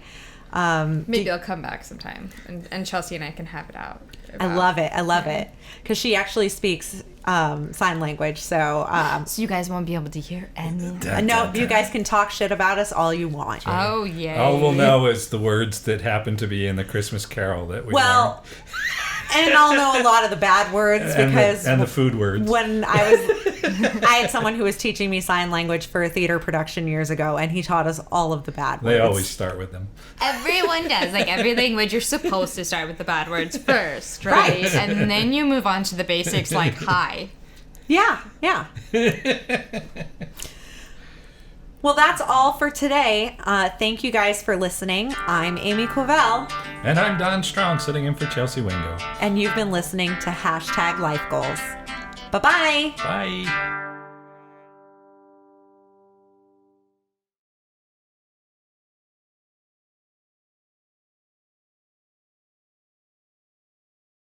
Maybe I'll come back sometime, and Chelsea and I can have it out. I love it. I love it. Because she actually speaks sign language. So So you guys won't be able to hear any. no, you guys can talk shit about us all you want. Oh, yeah. All we'll know is the words that happen to be in the Christmas Carol that we Well, and I'll know a lot of the bad words learned. because and the food words. when I had someone who was teaching me sign language for a theater production years ago, and he taught us all of the bad words. They always start with them. Everyone does. Like, every language, you're supposed to start with the bad words first, right? Right. And then you move on to the basics like hi. Yeah. Well, that's all for today. Thank you guys for listening. I'm Amy Quavell, And I'm Don Strong, sitting in for Chelsea Wingo. and you've been listening to #LifeGoals. Bye-bye. Bye.